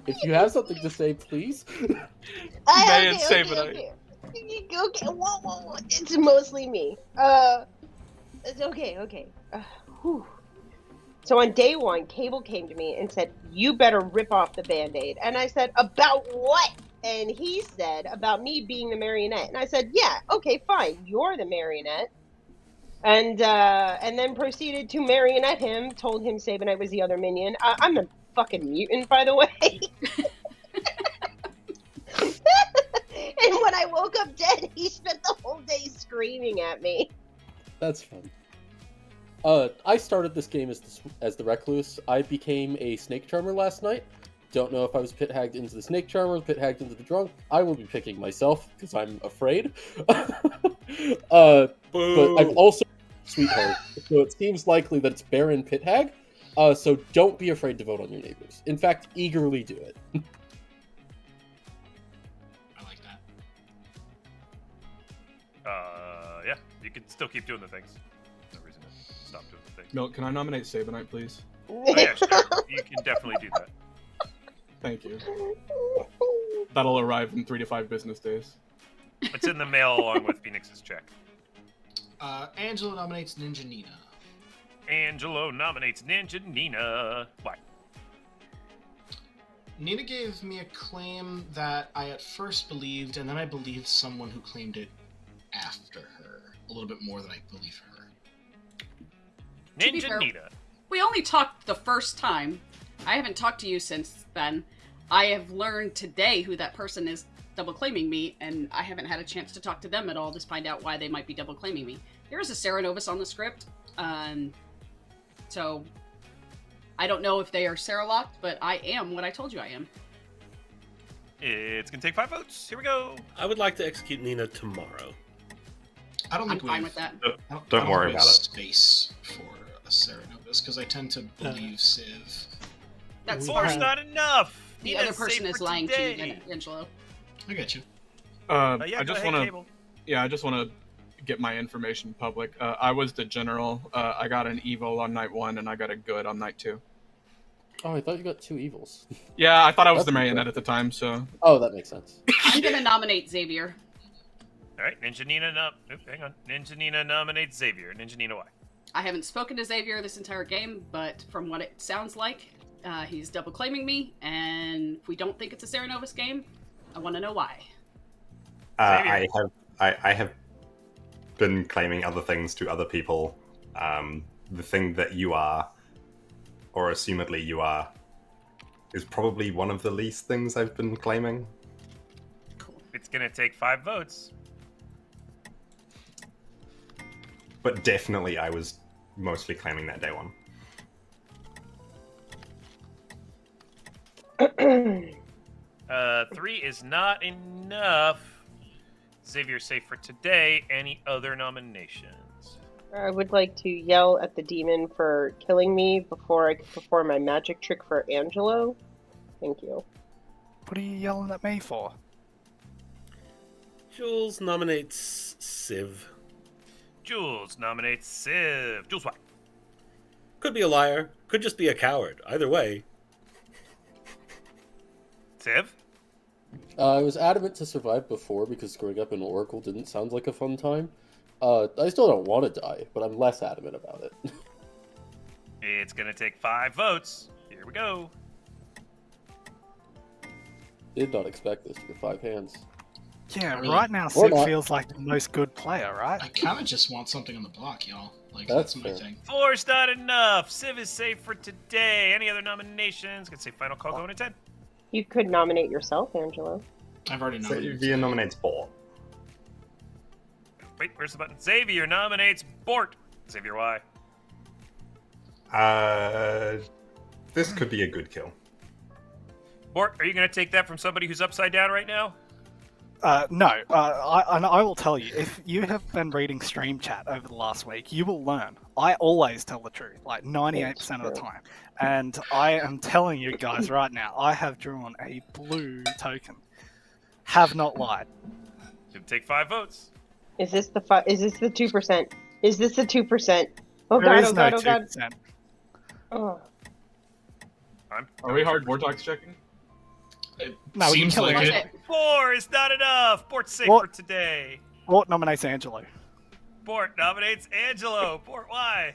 if you have something to say, please. May and Sabenite. Okay. Whoa. It's mostly me. Okay. Whew. So on day one, Cable came to me and said, "You better rip off the Band-Aid." And I said, "About what?" And he said, "About me being the marionette." And I said, "Yeah, okay, fine. You're the marionette." And then proceeded to marionette him. Told him Sabenite was the other minion. I'm a fucking mutant, by the way. And when I woke up dead, he spent the whole day screaming at me. That's fun. I started this game as the Recluse. I became a Snake Charmer last night. Don't know if I was pit-hagged into the Snake Charmer, pit-hagged into the Drunk. I will be picking myself, because I'm afraid. But I've also Sweetheart, so it seems likely that it's Baron Pithag. So don't be afraid to vote on your neighbors. In fact, eagerly do it. I like that. Yeah, you can still keep doing the things. No reason to stop doing the things. Milk, can I nominate Sabenite, please? Oh, yeah, sure. You can definitely do that. Thank you. That'll arrive in 3 to 5 business days. It's in the mail along with Phoenix's check. Angelo nominates Ninja Nina. Angelo nominates Ninja Nina. Why? Nina gave me a claim that I at first believed, and then I believed someone who claimed it after her. A little bit more than I believe her. Ninja Nina. We only talked the first time. I haven't talked to you since then. I have learned today who that person is double claiming me, and I haven't had a chance to talk to them at all to find out why they might be double claiming me. There is a Sarah Novus on the script, so I don't know if they are Sarah locked, but I am what I told you I am. It's gonna take 5 votes. Here we go. I would like to execute Nina tomorrow. I don't think I'm fine with that. Don't worry about it. Space for a Sarah Novus because I tend to believe Civ. That's Four's not enough. The Nina's other person safe is for lying today. to you, Angelo. I get you. Yeah, I go just ahead, want to. Cable. Yeah, I just want to get my information public. I was the general. I got an evil on night 1, and I got a good on night 2. Oh, I thought you got 2 evils. Yeah, I thought I was That's the marionette okay. at the time, so. Oh, that makes sense. I'm gonna nominate Xavier. All right, Ninja Nina. Hang on. Ninja Nina nominates Xavier. Ninja Nina, why? I haven't spoken to Xavier this entire game, but from what it sounds like, he's double claiming me, and if we don't think it's a Sarah Novus game, I want to know why. I have been claiming other things to other people. The thing that you are, or assumedly you are, is probably one of the least things I've been claiming. Cool. It's gonna take 5 votes. But definitely I was mostly claiming that day 1. 3 is not enough. Xavier's safe for today. Any other nominations? I would like to yell at the demon for killing me before I could perform my magic trick for Angelo. Thank you. What are you yelling at me for? Jules nominates Civ. Jules nominates Civ. Jules, why? Could be a liar. Could just be a coward. Either way. Civ? I was adamant to survive before because growing up in Oracle didn't sound like a fun time. I still don't want to die, but I'm less adamant about it. It's gonna take 5 votes. Here we go. Did not expect this to get 5 hands. Yeah, Really? right now Or Sid not. feels like the most good player, right? I kind of just want something on the block, y'all. Like, That's that's my fair. thing. 4's not enough. Civ is safe for today. Any other nominations? Gonna say final call going to 10. You could nominate yourself, Angelo. I've already nominated. Xavier nominates Bort. Wait, where's the button? Xavier nominates Bort. Xavier, why? This could be a good kill. Bort, are you gonna take that from somebody who's upside down right now? No, I will tell you, if you have been reading stream chat over the last week, you will learn. I always tell the truth, like 98% of the time. And I am telling you guys right now, I have drawn a blue token. Have not lied. Gonna take 5 votes. Is this the 2%? Is this the 2%? Oh There god! is Oh no god! Oh god! 2%. Oh. Are we hard Vortex checking? It No, we can seems kill like it. it. 4 is not enough. Bort's safe What? for today. What nominates Angelo? Bort nominates Angelo. Bort, why?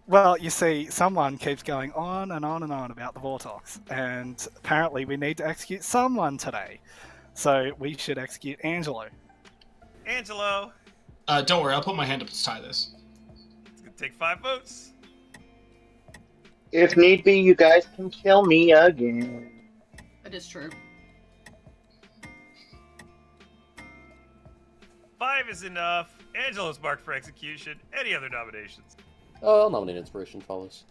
Well, you see, someone keeps going on and on and on about the Vortox, and apparently we need to execute someone today. So we should execute Angelo. Angelo. Don't worry, I'll put my hand up to tie this. It's gonna take 5 votes. If need be, you guys can kill me again. That is true. 5 is enough. Angelo's marked for execution. Any other nominations? I'll nominate Inspiration Follows.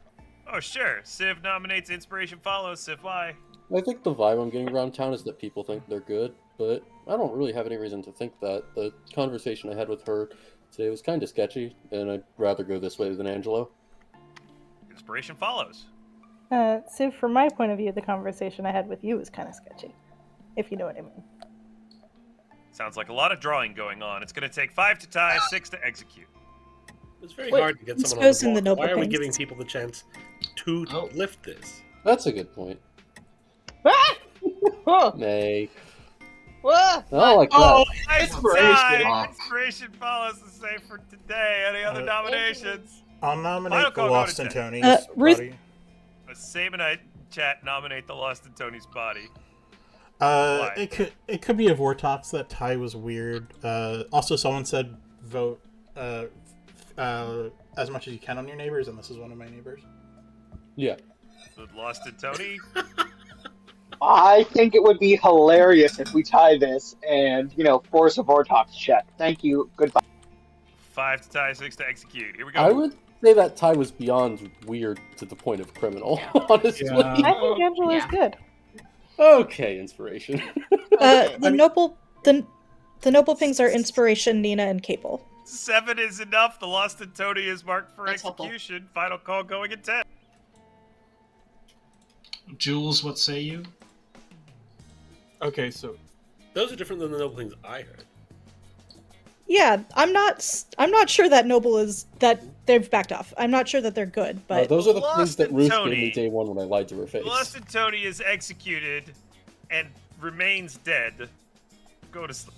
Oh, sure. Civ nominates Inspiration Follows. Civ, why? I think the vibe I'm getting around town is that people think they're good, but I don't really have any reason to think that. The conversation I had with her today was kind of sketchy, and I'd rather go this way than Angelo. Inspiration Follows. So from my point of view, the conversation I had with you was kind of sketchy, if you know what I mean. Sounds like a lot of drawing going on. It's going to take 5 to tie, 6 to execute. It's very hard to get someone on the board. Why are we giving people the chance to lift this? That's a good point. Nay. Whoa! I don't like that. Oh, Inspiration Follows the same for today. Any other nominations? I'll nominate the Lost in Tony's Ruth- body. A Sabenite chat nominate the Lost in Tony's body. It could be a Vortox. That tie was weird. Also, someone said vote as much as you can on your neighbors, and this is one of my neighbors. Yeah. The Lost in Tony. I think it would be hilarious if we tie this and, force a Vortox check. Thank you. Goodbye. 5 to tie, 6 to execute. Here we go. I would say that tie was beyond weird to the point of criminal, honestly. I think Angela's good. Okay, Inspiration. The noble pings are Inspiration, Nina, and Cable. 7 is enough. The Lost in Tony is marked for That's execution. Final call going at 10. Jules, what say you? Okay, so those are different than the noble things I heard. Yeah, I'm not sure that noble is that they've backed off. I'm not sure that they're good, but those are the Lost things that in Ruth Tony. gave me day one when I lied to her face. Lost in Tony is executed and remains dead. Go to sleep.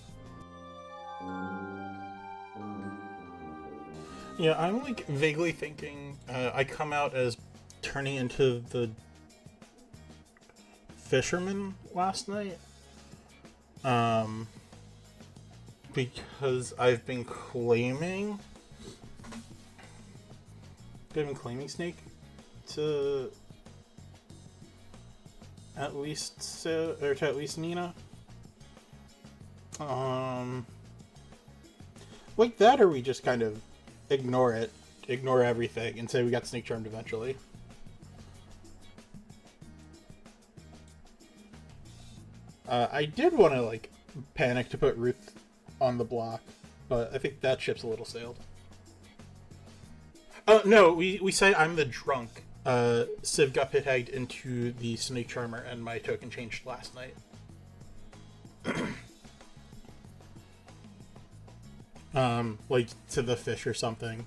Yeah, I'm like vaguely thinking I come out as turning into the fisherman last night. Because I've been claiming Snake to at least Nina. Like that, or we just kind of ignore everything and say we got Snake Charmed eventually. I did want to panic to put Ruth on the block, but I think that ship's a little sailed. No, we say I'm the drunk. Civ got pit hagged into the Snake Charmer, and my token changed last night. To the fish or something.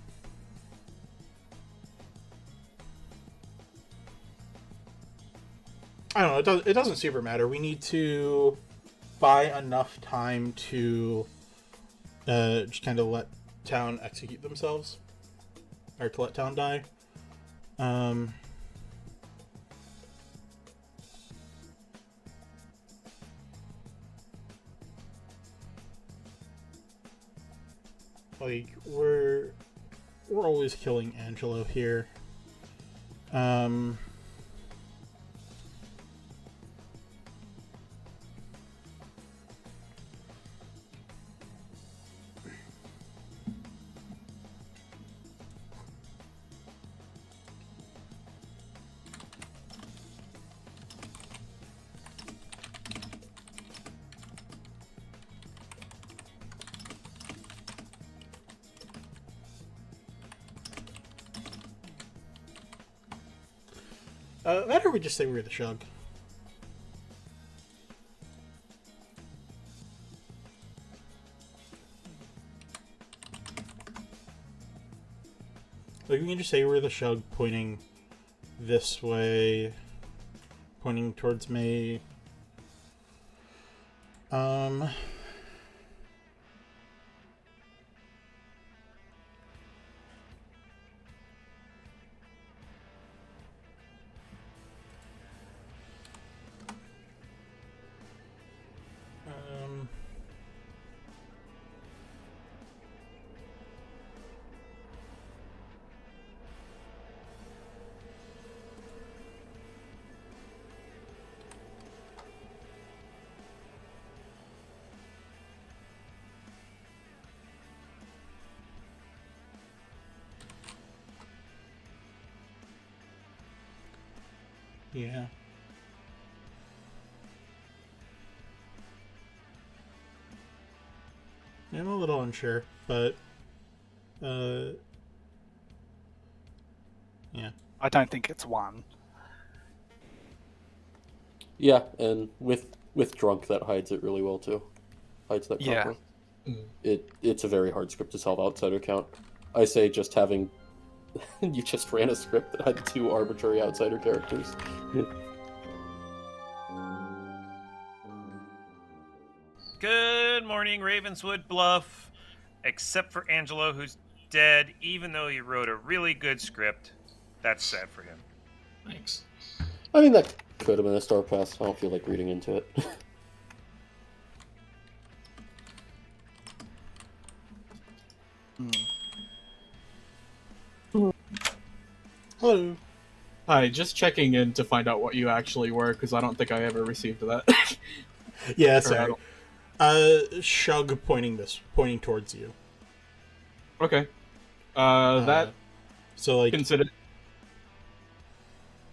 I don't know. It doesn't super matter. We need to buy enough time to just kind of let town execute themselves, or to let town die. We're always killing Angelo here. That or we just say we're the Shug. We can just say we're the Shug pointing this way, pointing towards me. Yeah. I'm a little unsure, but yeah. I don't think it's one. Yeah, and with drunk, that hides it really well too. Hides that Yeah. properly. It's a very hard script to solve outsider count. I say just having you just ran a script that had 2 arbitrary outsider characters. Good morning, Ravenswood Bluff. Except for Angelo, who's dead, even though he wrote a really good script. That's sad for him. Thanks. I mean, that could have been a star pass. I don't feel like reading into it. Hello. Hi, just checking in to find out what you actually were, because I don't think I ever received that. Yeah, sorry. Shug pointing towards you. Okay. That so like consider.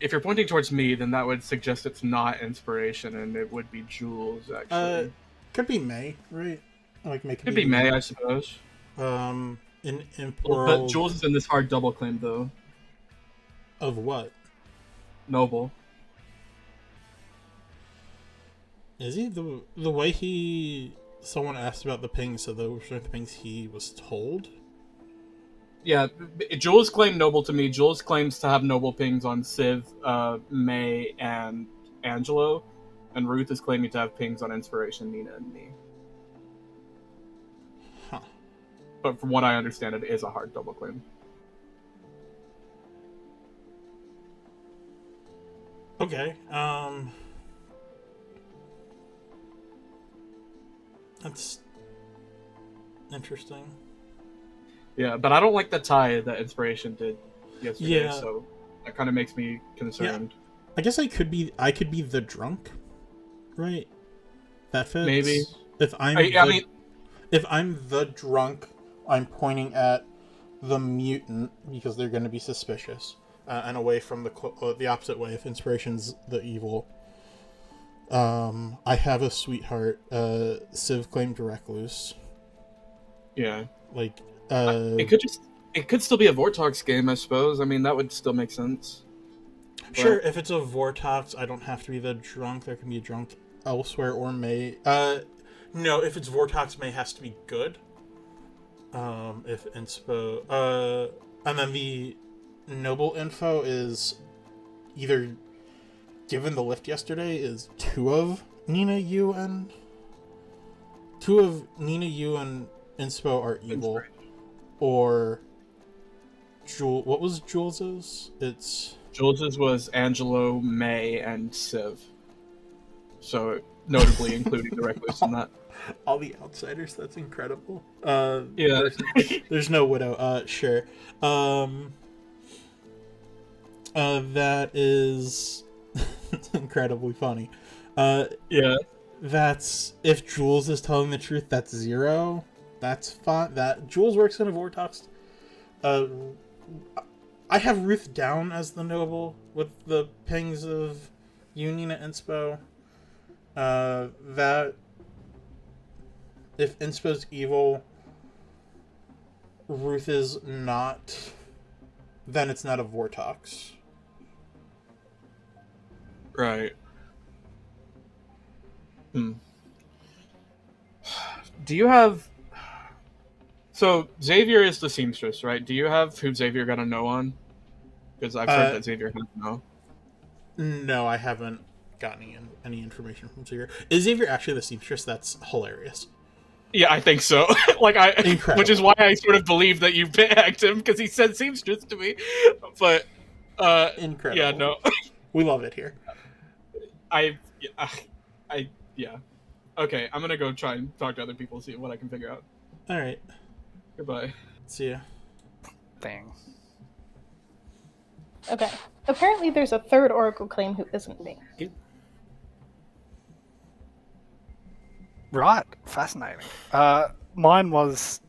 If you're pointing towards me, then that would suggest it's not inspiration, and it would be Jules. Actually, could be May, right? Like make could be May, I suppose. In But Jules is in this hard double claim though. Of what? Noble. Is he the way someone asked about the pings? So those were the things he was told. Yeah, Jules claimed Noble to me. Jules claims to have Noble pings on Civ, May, and Angelo, and Ruth is claiming to have pings on Inspiration, Nina, and me. Huh. But from what I understand, it is a hard double claim. Okay. That's interesting. Yeah, but I don't like the tie that Inspiration did yesterday, Yeah. so that kind of makes me concerned. Yeah. I guess I could be the drunk, right? That fits. Maybe. If I'm the drunk, I'm pointing at the mutant because they're going to be suspicious, and away from the opposite way. If Inspiration's the evil, I have a sweetheart. Civ claimed Recluse. Yeah. Like. It could still be a Vortox game, I suppose. I mean, that would still make sense. Sure, if it's a Vortox, I don't have to be the drunk. There can be a drunk elsewhere or May. No, if it's Vortox, May has to be good. If inspo, and then the Noble info is either, given the lift yesterday, is two of Nina, you, and inspo are evil. Or Jules. What was Jules's? Jules's was Angelo, May, and Civ. So notably including the Recluse in that. All the outsiders. That's incredible. Yeah. There's no widow. Sure. That is incredibly funny. Yeah. That's if Jules is telling the truth. That's 0. That's fine. That Jules works in a Vortox. I have Ruth down as the Noble with the pings of Union at Inspo. That if Inspo's evil, Ruth is not, then it's not a Vortox. Right. Do you have... So, Xavier is the seamstress, right? Do you have who Xavier got a no on? Because I've heard that Xavier has no. No, I haven't gotten any information from Xavier. Is Xavier actually the seamstress? That's hilarious. Yeah, I think so. Incredible. Which is why I sort of believe that you hacked him, because he said seamstress to me. But, incredible. Yeah, no. We love it here. Yeah. Okay, I'm gonna go try and talk to other people, see what I can figure out. All right. Goodbye. See ya. Thing. Okay. Apparently there's a third Oracle claim who isn't me. Right. Fascinating. Mine was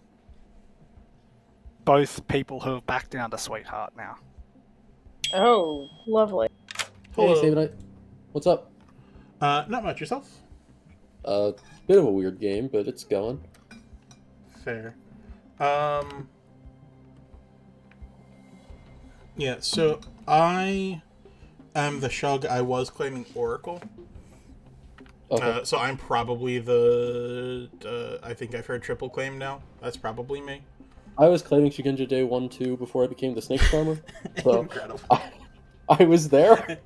both people who have backed down to Sweetheart now. Oh, lovely. Hello. Hey, sabenite. What's up? Not much. Yourself? Bit of a weird game, but it's going. Fair. Yeah, so I am the Shug. I was claiming Oracle. Okay. So I'm probably the... I think I've heard triple claim now. That's probably me. I was claiming Shigenja Day 1, 2 before I became the Snake Charmer. So Incredible. I was there.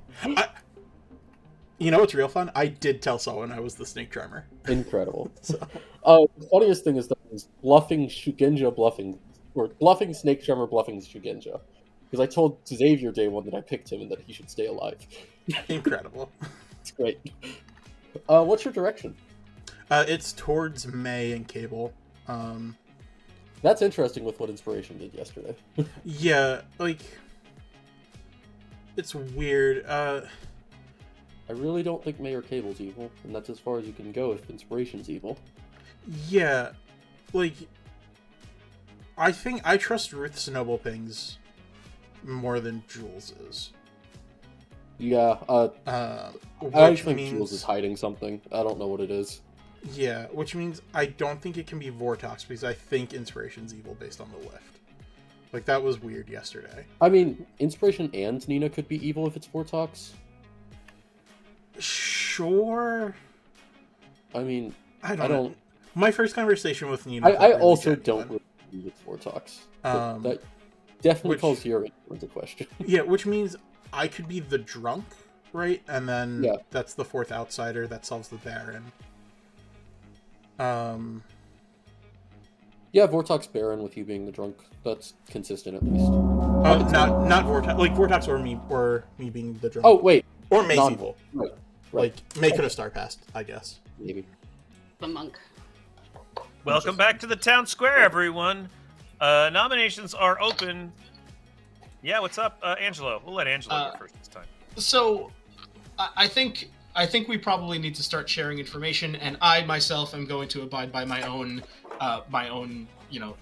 You know what's real fun? I did tell someone I was the Snake Charmer. Incredible. So. The funniest thing is that I was bluffing Shugenja or bluffing Snake Charmer bluffing Shugenja. Because I told Xavier Day 1 that I picked him and that he should stay alive. Incredible. It's great. What's your direction? It's towards May and Cable. That's interesting with what Inspiration did yesterday. Yeah, like... It's weird. I really don't think May or Cable's evil, and that's as far as you can go if Inspiration's evil. Yeah, like... I think I trust Ruth's Noble Things more than Jules is. Yeah, I think Jules is hiding something. I don't know what it is. Yeah, which means I don't think it can be Vortox, because I think Inspiration's evil based on the lift. Like, that was weird yesterday. I mean, Inspiration and Nina could be evil if it's Vortox. Sure. I mean, I don't know. My first conversation with Nina... I also don't really believe it's Vortox. That definitely calls your into question. Yeah, which means I could be the drunk, right? And then that's the fourth outsider that solves the Baron. Yeah, Vortox Baron with you being the drunk. That's consistent at least. Not Vortox, like Vortox or me being the drunk. Oh wait, or May's evil. Right. Like May could have star passed, I guess. Maybe. The monk. Welcome back to the town square, everyone. Nominations are open. Yeah, what's up, Angelo? We'll let Angelo go first this time. So, I think we probably need to start sharing information, and I myself am going to abide by my own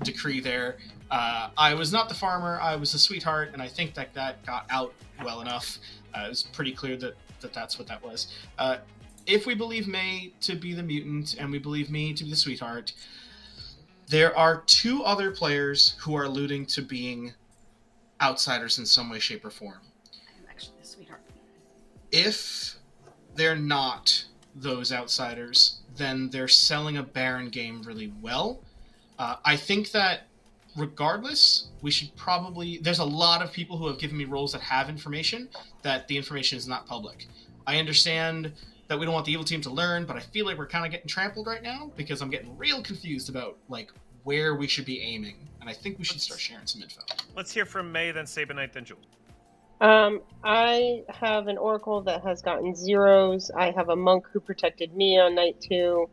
decree there. I was not the farmer; I was the sweetheart, and I think that got out well enough. It was pretty clear that that's what that was. If we believe May to be the mutant, and we believe me to be the sweetheart, there are two other players who are alluding to being outsiders in some way, shape, or form. I'm actually the sweetheart. If they're not those outsiders, then they're selling a Baron game really well. I think that regardless, we should probably... There's a lot of people who have given me roles that have information, that the information is not public. I understand that we don't want the evil team to learn, but I feel like we're kind of getting trampled right now, because I'm getting real confused about, like, where we should be aiming. And I think we should start sharing some info. Let's hear from May, then Sabenite, then Jewel. I have an Oracle that has gotten 0s. I have a Monk who protected me on night 2.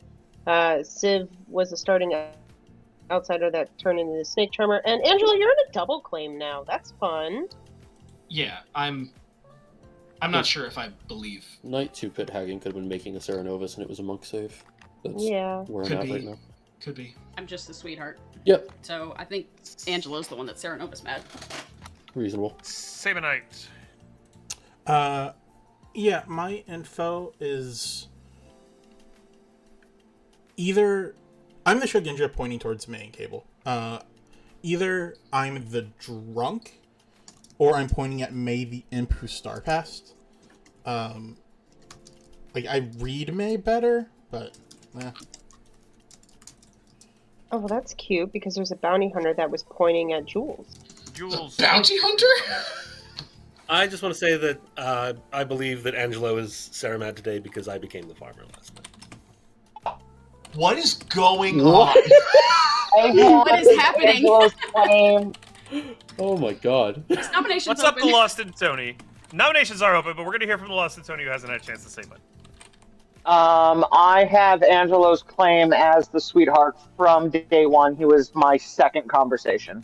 Civ was a starting outsider that turned into the Snake Charmer. And Angelo, you're in a double claim now. That's fun. Yeah, I'm not sure if I believe. Night 2 pit hagging could have been making a Serenovus, and it was a monk save. That's where I'm Could at be. right now. Could be. I'm just the sweetheart. Yep. So I think Angelo's the one that Serenova's mad. Reasonable. Sabenite. Yeah, my info is either I'm the Shogunja pointing towards May and Cable. Either I'm the drunk, or I'm pointing at May the imp who star passed. Like I read May better, but Oh, well, that's cute, because there's a bounty hunter that was pointing at Jules. Jules. Bounty hunter? I just want to say that I believe that Angelo is Saramad today because I became the farmer last night. What is going on? What is happening? Oh my god. This nomination's What's up, open. the Lost and Tony? Nominations are open, but we're going to hear from the Lost and Tony who hasn't had a chance to say much. I have Angelo's claim as the sweetheart from day 1. He was my second conversation.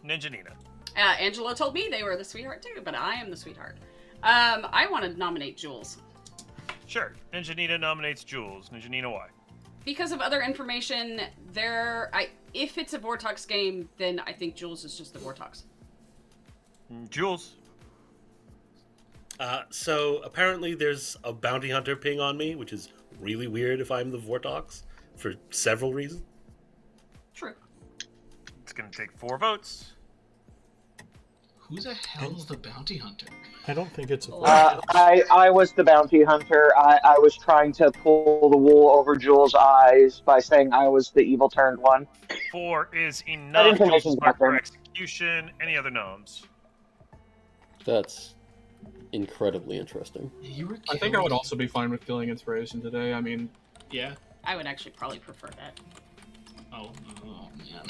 Ninja Nina. Angelo told me they were the sweetheart too, but I am the sweetheart. I want to nominate Jules. Sure. Ninja Nina nominates Jules. Ninja Nina, why? Because of other information, if it's a Vortox game, then I think Jules is just the Vortox. Jules. So apparently there's a bounty hunter ping on me, which is really weird if I'm the Vortox, for several reasons. True. It's going to take 4 votes. Who the hell's the bounty hunter? I don't think it's a I was the bounty hunter. I was trying to pull the wool over Jules' eyes by saying I was the evil turned one. 4 is That enough. Jules information's is marked for back execution. Any other gnomes? That's incredibly interesting. You were I think I would also be fine with killing inspiration today. I mean, Yeah. I would actually probably prefer that. Oh man.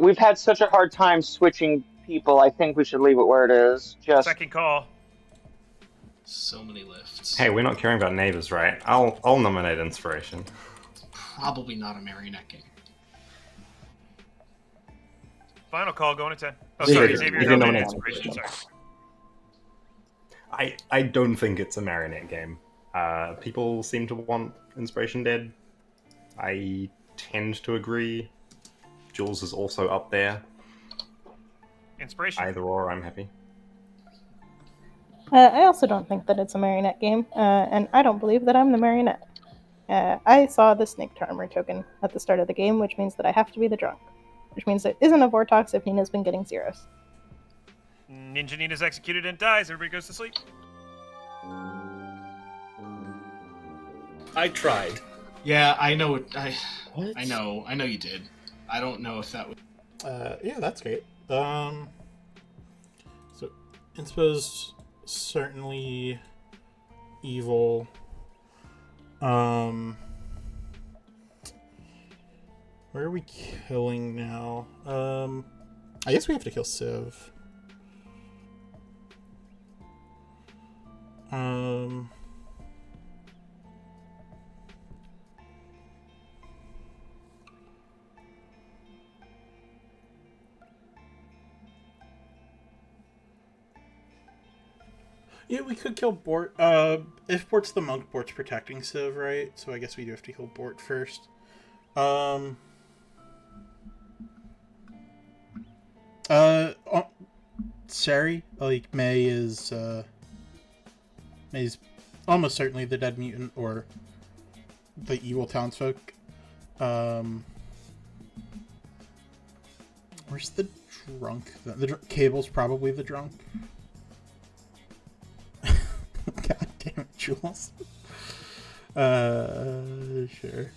We've had such a hard time switching people. I think we should leave it where it is. Just Second call. So many lifts. Hey, we're not caring about neighbors, right? I'll nominate inspiration. Probably not a marionette game. Final call, going to 10. Oh, Xavier, sorry, Xavier, you can nominated nominate inspiration. Sorry. I don't think it's a marionette game. People seem to want inspiration dead. I tend to agree. Jules is also up there. Inspiration. Either or, I'm happy. I also don't think that it's a marionette game, and I don't believe that I'm the marionette. I saw the snake charmer token at the start of the game, which means that I have to be the drunk. Which means it isn't a Vortox if Nina's been getting zeros. Ninja Nina's executed and dies. Everybody goes to sleep. I tried. Yeah, I know. What? I know you did. I don't know if that would. Yeah, that's great. So, Inspo's certainly evil. Where are we killing now? I guess we have to kill Civ. Yeah, we could kill Bort. If Bort's the monk, Bort's protecting Civ, right? So I guess we do have to kill Bort first. Sari, like May's almost certainly the dead mutant or the evil townsfolk. Where's the drunk? The Cable's probably the drunk. God damn it, Jules. Sure.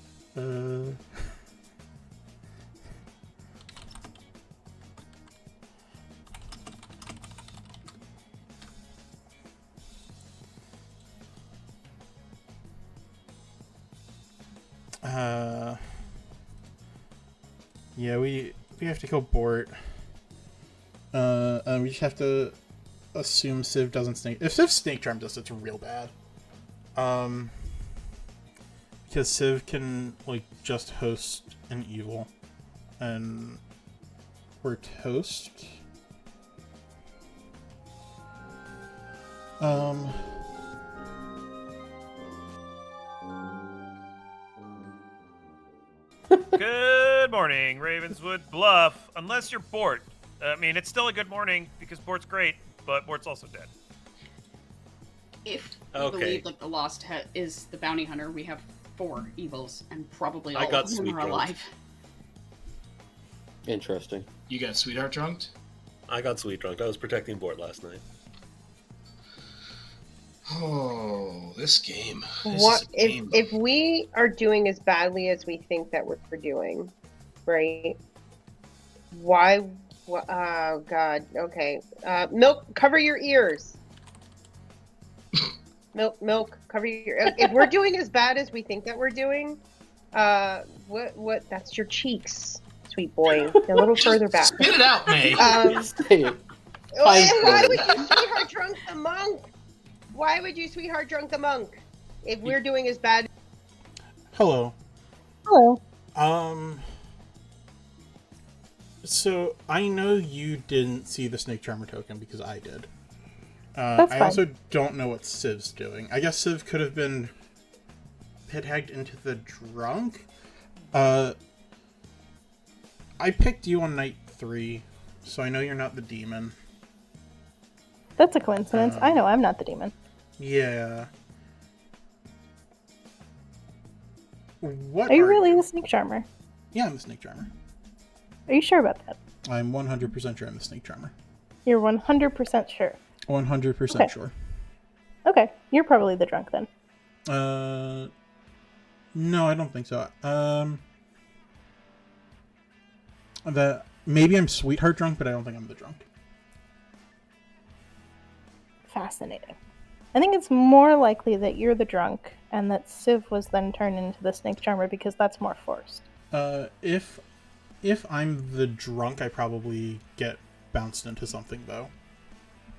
Yeah, we have to kill Bort. And we just have to assume Civ doesn't snake. If Civ snake charms us, it's real bad. Because Civ can like just host an evil, and we're toast. Good morning, Ravenswood Bluff. Unless you're Bort. I mean, it's still a good morning because Bort's great, but Bort's also dead. If we Okay. believe like the Lost is the bounty hunter, we have 4 evils, and probably all I got of them sweet are drunk. alive. Interesting. You got sweetheart drunked? I got sweet drunk. I was protecting Bort last night. Oh, this game. This What is a game. if we are doing as badly as we think that we're doing, right? Why? Oh God. Okay. Milk, cover your ears. Milk, cover your. If we're doing as bad as we think that we're doing, what? That's your cheeks, sweet boy. A little further back. Spit it out, May. Say it. Why would you sweetheart drunk the monk? Why would you sweetheart drunk the monk? If we're doing as bad. Hello. Hello. So I know you didn't see the snake charmer token because I did. That's I fine. also don't know what Civ's doing. I guess Civ could have been pit-hagged into the drunk. I picked you on night 3, so I know you're not the demon. That's a coincidence. I know I'm not the demon. Yeah. What Are you really the snake charmer? Yeah, I'm the snake charmer. Are you sure about that? I'm 100% sure I'm the snake charmer. You're 100% sure. 100% sure. Okay, you're probably the drunk then. No, I don't think so. Maybe I'm sweetheart drunk, but I don't think I'm the drunk. Fascinating. I think it's more likely that you're the drunk and that Civ was then turned into the snake charmer because that's more forced. If I'm the drunk, I probably get bounced into something though.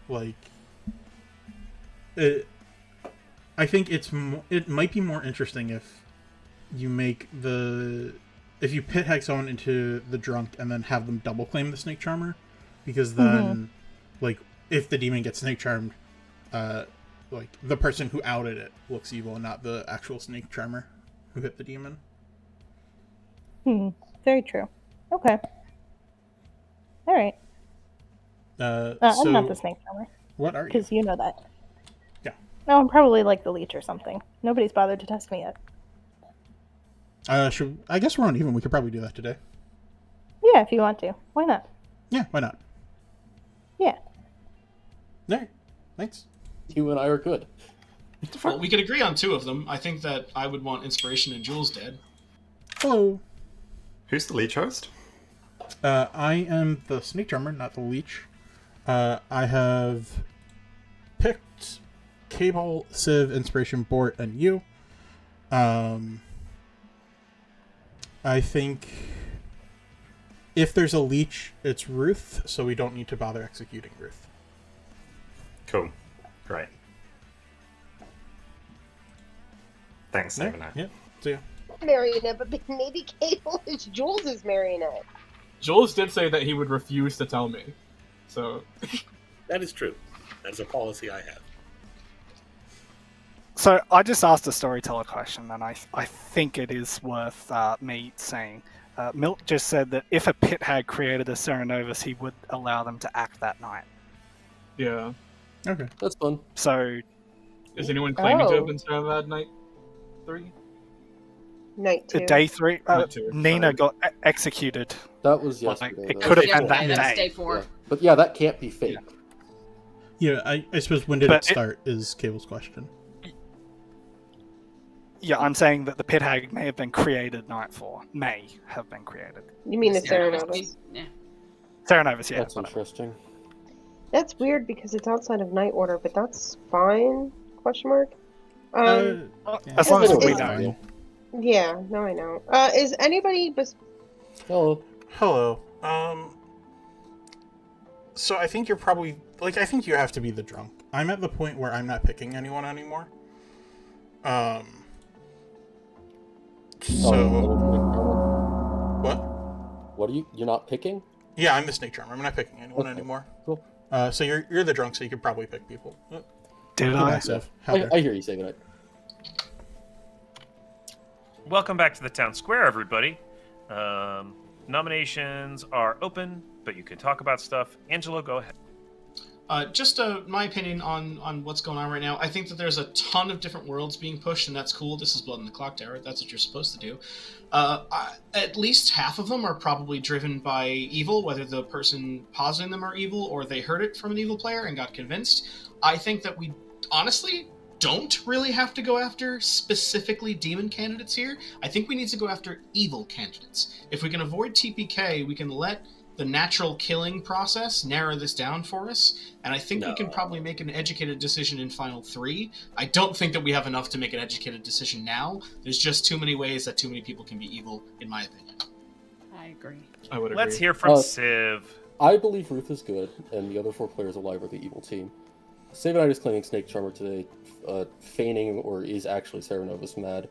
I think it might be more interesting if you if you pit hag someone into the drunk and then have them double claim the snake charmer, because then if the demon gets snake charmed, the person who outed it looks evil and not the actual snake charmer who hit the demon. Very true. Okay. All right. So I'm not the snake charmer. What are you? Because you know that. Yeah. No, I'm probably like the leech or something. Nobody's bothered to test me yet. I guess we're on even. We could probably do that today. Yeah, if you want to. Why not? Yeah, why not? Yeah. All right. Thanks. You and I are good. Well, we could agree on two of them. I think that I would want Inspiration and Jules dead. Hello. Who's the leech host? I am the snake charmer, not the leech. I have picked Cable, Civ, Inspiration, Bort, and you. I think if there's a leech, it's Ruth, so we don't need to bother executing Ruth. Cool. Great. Thanks, Sabenite. Yeah. See ya. Marionette, but maybe Cable is Jules' marionette. Jules did say that he would refuse to tell me. So That is true. That is a policy I have. So I just asked a storyteller question, and I think it is worth me saying. Milt just said that if a pit hag created a Serenovus, he would allow them to act that night. yeah. Okay. That's fun. So Is anyone claiming to have been Serenad Night 3? Night 2. day 3, Night 2, Nina sorry. got executed. That was Like, yesterday. it though. could have Yeah, been that that was day. day 4. Yeah. But yeah, that can't be fake. Yeah, I suppose when did But it start is Cable's question. Yeah, I'm saying that the pit hag may have been created night 4. May have been created. You mean the Serenovus? Yeah. Serenovus, yeah. That's interesting. That's weird because it's outside of Night Order, but that's fine? Question mark. As long as we is- know. Yeah, no, I know. Is anybody Hello. Hello. So I think you're probably I think you have to be the drunk. I'm at the point where I'm not picking anyone anymore. So what? What are you? You're not picking? Yeah, I'm the snake charmer. I'm not picking anyone anymore. Cool. So you're the drunk, so you could probably pick people. Did Goodbye, I? Civ. I hear you, Sabenite. Welcome back to the town square, everybody. Nominations are open, but you can talk about stuff. Angelo, go ahead. Just my opinion on what's going on right now. I think that there's a ton of different worlds being pushed, and that's cool. This is Blood in the Clocktower. That's what you're supposed to do. At least half of them are probably driven by evil, whether the person positing them are evil or they heard it from an evil player and got convinced. I think that we honestly don't really have to go after specifically demon candidates here. I think we need to go after evil candidates. If we can avoid TPK, we can let the natural killing process narrow this down for us, and I think we can probably make an educated decision in Final 3. I don't think that we have enough to make an educated decision now. There's just too many ways that too many people can be evil, in my opinion. I agree. I would agree. Let's hear from Civ. I believe Ruth is good, and the other 4 players alive are the evil team. Sabenite is claiming Snake Charmer today, feigning or is actually Serenovus mad.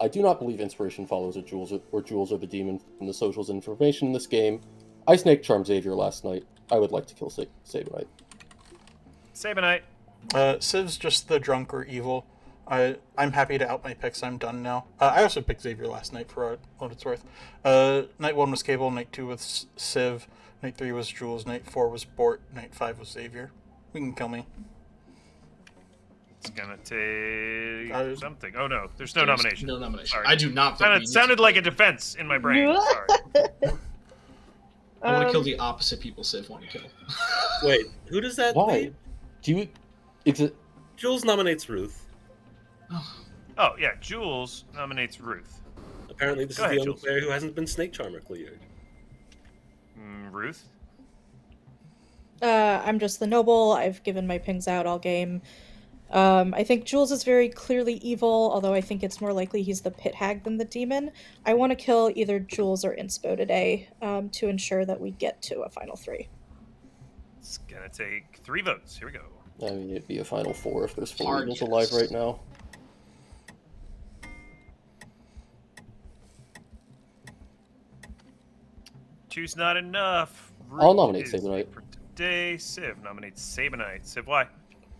I do not believe Inspiration follows or Jules are the demon from the socials information in this game. I Snake Charmed Xavier last night. I would like to kill Sabenite. Sabenite. Civ's just the drunk or evil. I'm happy to out my picks. I'm done now. I also picked Xavier last night for what it's worth. Night 1 was Cable, night 2 was Civ, night 3 was Jules, night 4 was Bort, night 5 was Xavier. We can kill me. It's gonna take something. Oh no, there's no nomination. No nomination. Sorry. I do not think It sounded like a defense in my brain. Sorry. I want to kill the opposite people Civ want to kill. Wait, who does that Why? leave? Do you? Is it? Jules nominates Ruth. Oh yeah, Jules nominates Ruth. Apparently, this Go is ahead, the only Jules. player who hasn't been Snake Charmer cleared. Ruth. I'm just the noble. I've given my pings out all game. I think Jules is very clearly evil, although I think it's more likely he's the pit hag than the demon. I want to kill either Jules or Inspo today to ensure that we get to a final 3. It's gonna take 3 votes. Here we go. I mean, it'd be a final 4 if there's 4 Hard eagles yes. alive right now. Two's not enough. I'll nominate is Sabenite. For today, Civ nominates Sabenite. Civ, why?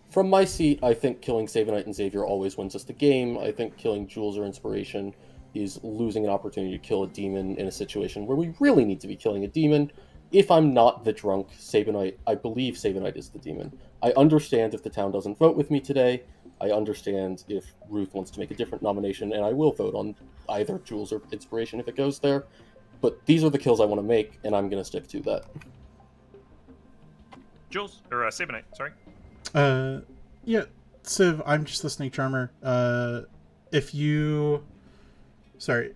From my seat, I think killing Sabenite and Xavier always wins us the game. I think killing Jules or Inspiration is losing an opportunity to kill a demon in a situation where we really need to be killing a demon. If I'm not the drunk Sabenite, I believe Sabenite is the demon. I understand if the town doesn't vote with me today. I understand if Ruth wants to make a different nomination, and I will vote on either Jules or Inspiration if it goes there. But these are the kills I want to make, and I'm going to stick to that. Jules or Sabenite? Sorry. Yeah, Civ, I'm just the Snake Charmer. If you were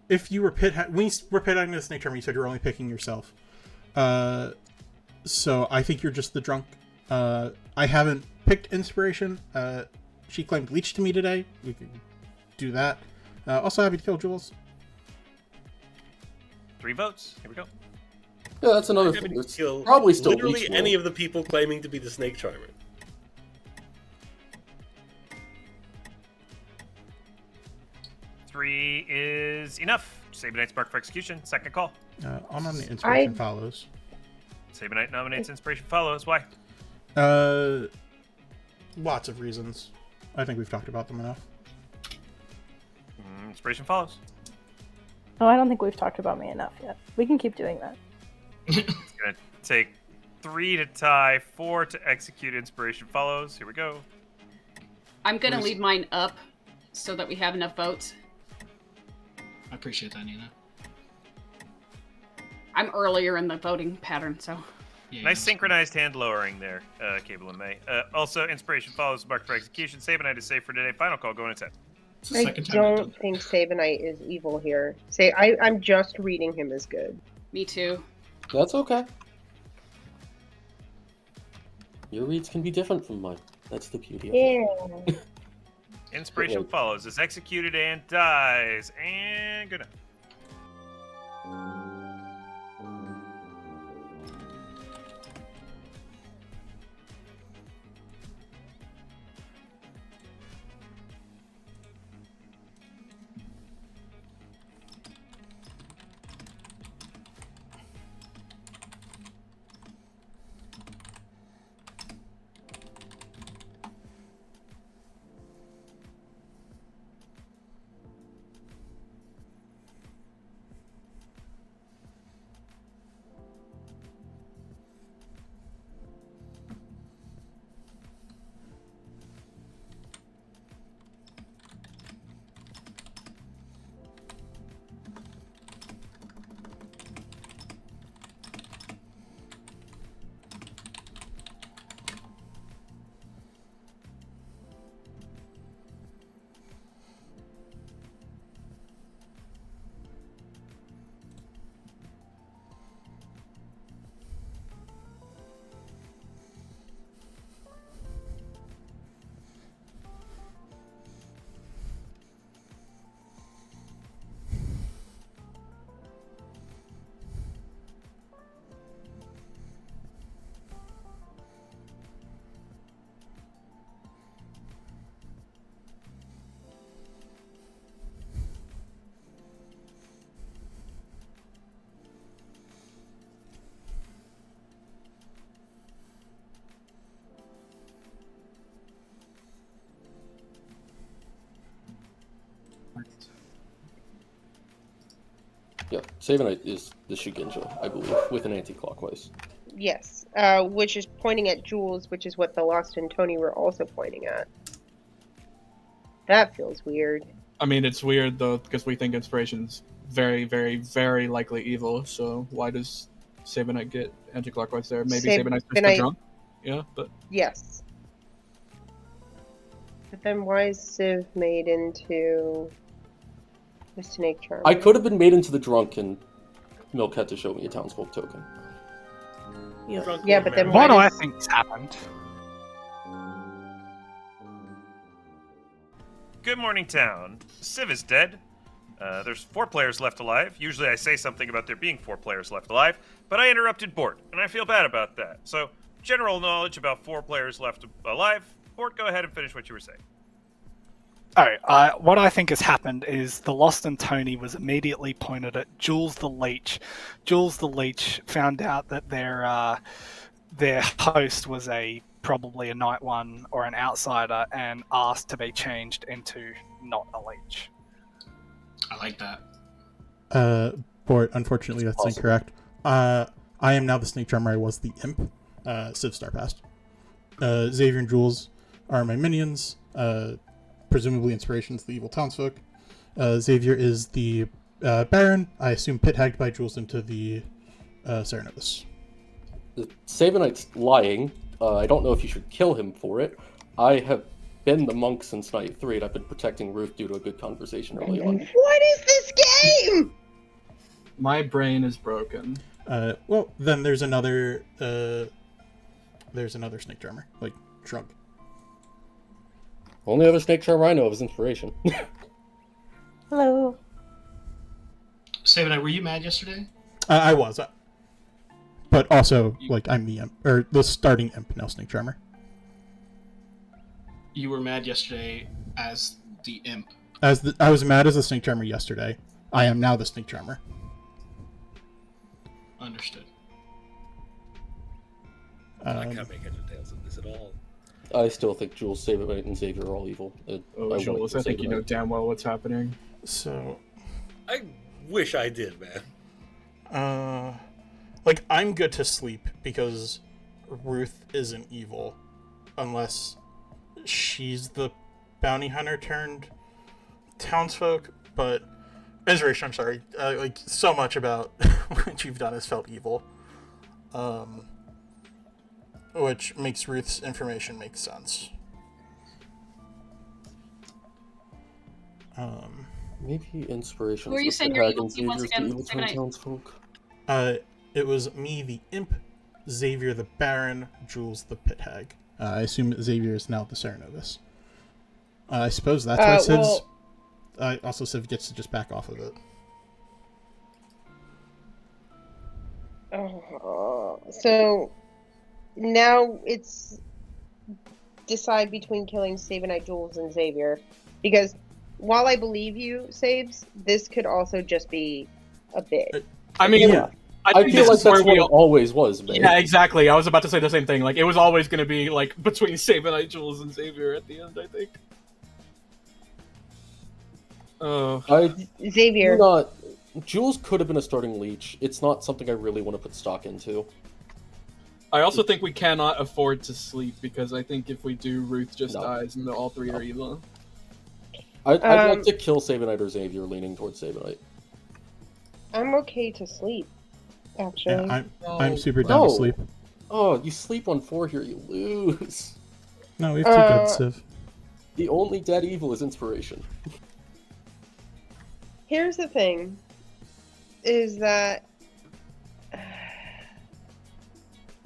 when you were pit hagging the Snake Charmer, you said you're only picking yourself. So I think you're just the drunk. I haven't picked Inspiration. She claimed Leech to me today. We can do that. Also happy to kill Jules. 3 votes. Here we go. Yeah, that's another I'm thing. happy to There's kill probably still literally Leech any will. of the people claiming to be the Snake Charmer. 3 is enough. Sabenite's marked for execution. Second call. I'll nominate Inspiration follows. Sabenite nominates Inspiration follows. Why? Lots of reasons. I think we've talked about them enough. Inspiration follows. Oh, I don't think we've talked about me enough yet. We can keep doing that. It's gonna take 3 to tie, 4 to execute. Inspiration follows. Here we go. I'm gonna leave mine up so that we have enough votes. I appreciate that, Nina. I'm earlier in the voting pattern, so. Yeah, Nice synchronized hand lowering there, Cable and May. Also, Inspiration follows marked for execution. Sabenite is safe for today. Final call. Going to 10. I don't think Sabenite is evil here. I'm just reading him as good. Me too. That's okay. Your reads can be different from mine. That's the beauty of it. Yeah. Inspiration follows, is executed and dies. And good night. Yeah, sabenite is the Shugenja, I believe, with an anti-clockwise. Yes, which is pointing at Jules, which is what the Lost and Tony were also pointing at. That feels weird. I mean, it's weird though because we think inspiration's very, very, very likely evil. So why does sabenite get anti-clockwise there? Maybe sabenite's just the drunk. Yeah, but yes. But then why is Civ made into the snake charmer? I could have been made into the drunk, and Milk had to show me a townsfolk token. Yeah, but then what do why I does... think's happened? Good morning, town. Civ is dead. There's 4 players left alive. Usually I say something about there being 4 players left alive, but I interrupted Bort, and I feel bad about that. So, general knowledge about 4 players left alive. Bort, go ahead and finish what you were saying. What I think has happened is the Lost and Tony was immediately pointed at Jules the Leech. Jules the Leech found out that their host was probably a Night One or an outsider and asked to be changed into not a leech. I like that. Bort, unfortunately, that's incorrect. I am now the snake charmer. I was the imp. Civ Star passed. Xavier and Jules are my minions. Presumably inspiration's the evil townsfolk. Xavier is the Baron. I assume pit-hagged by Jules into the Serenodus. The sabenite's lying. I don't know if you should kill him for it. I have been the monk since night 3, and I've been protecting Ruth due to a good conversation early on. What is this game? My brain is broken. Well, then there's another snake charmer, like drunk. Only other snake charmer I know of is inspiration. Hello. Sabenite, were you mad yesterday? I was, but also like I'm the imp, or the starting imp now, snake charmer. You were mad yesterday as the imp. I was mad as the snake charmer yesterday. I am now the snake charmer. Understood. I can't make heads or tails of this at all. I still think Jules, sabenite, and Xavier are all evil. Jules, I think you know damn well what's happening. So, I wish I did, man. Like I'm good to sleep because Ruth isn't evil, unless she's the bounty hunter turned townsfolk. But Inspiration, I'm sorry, like so much about what you've done has felt evil, which makes Ruth's information make sense. Maybe inspiration. Who are you saying you're evil to once again, townsfolk. It was me, the imp, Xavier, the Baron, Jules, the pit hag. I assume Xavier is now the Serenodus. I suppose that's why Civ's... also, Civ gets to just back off of it. So now it's decide between killing Sabenite, Jules, and Xavier, because while I believe you, Sabes, this could also just be a bit. I mean, Yeah. I I think feel this like is that's where what we it always was, man. Yeah, exactly. I was about to say the same thing. Like, it was always going to be, like, between Sabenite, Jules, and Xavier at the end, I think. Xavier. Jules could have been a starting leech. It's not something I really want to put stock into. I also think we cannot afford to sleep, because I think if we do, Ruth just dies, and all 3 are evil. I'd like to kill Sabenite or Xavier, leaning towards Sabenite. I'm okay to sleep, actually. Yeah, I'm super down to sleep. Oh, you sleep on 4 here, you lose. No, we have 2 good, Civ. The only dead evil is inspiration. Here's the thing, is that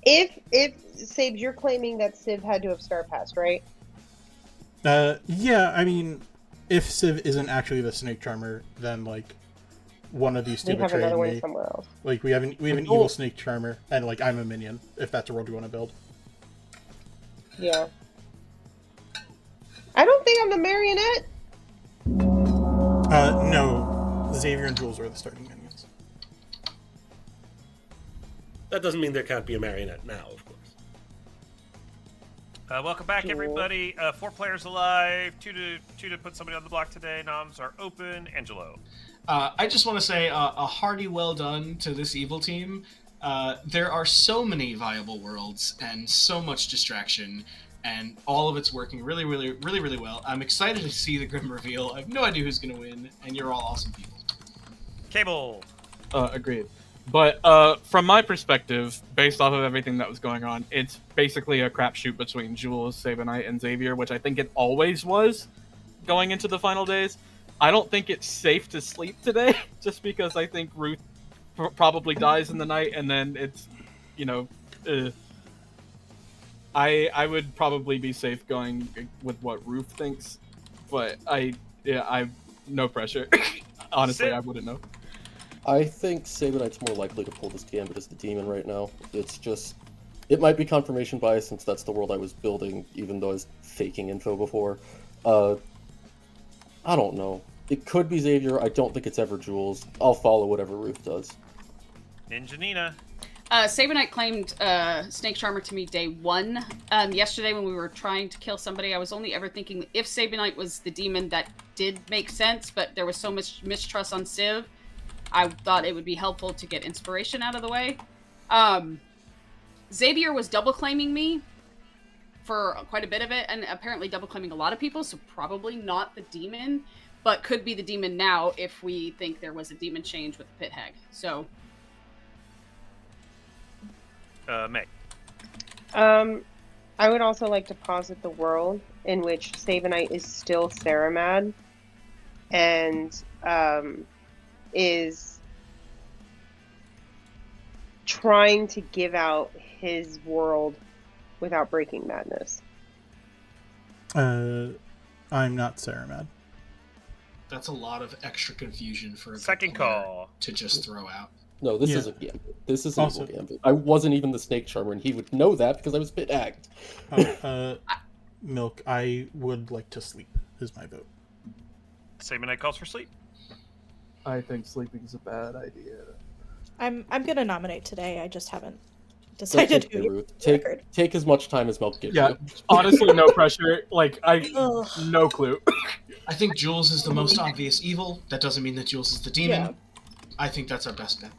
if Sabes, you're claiming that Civ had to have star passed, right? Yeah, I mean, if Civ isn't actually the snake charmer, then like one of these two We have betrayed another one me. somewhere else. Like we have an evil snake charmer, and like I'm a minion. If that's a world you want to build. Yeah. I don't think I'm the marionette. No. Xavier and Jules are the starting minions. That doesn't mean there can't be a marionette now, of course. Welcome back, Cool. everybody. 4 players alive. Two to put somebody on the block today. Noms are open. Angelo. I just want to say a hearty well done to this evil team. There are so many viable worlds and so much distraction, and all of it's working really, really, really, really well. I'm excited to see the Grim reveal. I have no idea who's going to win, and you're all awesome people. Cable. Agreed. But from my perspective, based off of everything that was going on, it's basically a crapshoot between Jules, Sabenite, and Xavier, which I think it always was going into the final days. I don't think it's safe to sleep today, just because I think Ruth probably dies in the night, and then it's, I would probably be safe going with what Ruth thinks, but I no pressure. Honestly, I wouldn't know. I think Sabenite's more likely to pull this gambit as the demon right now. It's just, it might be confirmation bias since that's the world I was building, even though I was faking info before. I don't know. It could be Xavier. I don't think it's ever Jules. I'll follow whatever Ruth does. Ninja Nina. Sabenite claimed Snake Charmer to me day 1. Yesterday when we were trying to kill somebody, I was only ever thinking if Sabenite was the demon, that did make sense, but there was so much mistrust on Civ. I thought it would be helpful to get inspiration out of the way. Xavier was double claiming me for quite a bit of it, and apparently double claiming a lot of people, so probably not the demon, but could be the demon now if we think there was a demon change with the Pit Hag. So, May. I would also like to posit the world in which Sabenite is still Saramad, and is trying to give out his world without breaking madness. I'm not Saramad. That's a lot of extra confusion for a second call to just throw out. No, this isn't Gambit. This is also Gambit. I wasn't even the Snake Charmer, and he would know that because I was Pit Hagged. Milk, I would like to sleep, is my vote. Sabenite calls for sleep. I think sleeping is a bad idea. I'm gonna nominate today. I just haven't decided who. Take as much time as Milk gives you. Honestly, no pressure. No clue. I think Jules is the most obvious evil. That doesn't mean that Jules is the demon. Yeah. I think that's our best bet.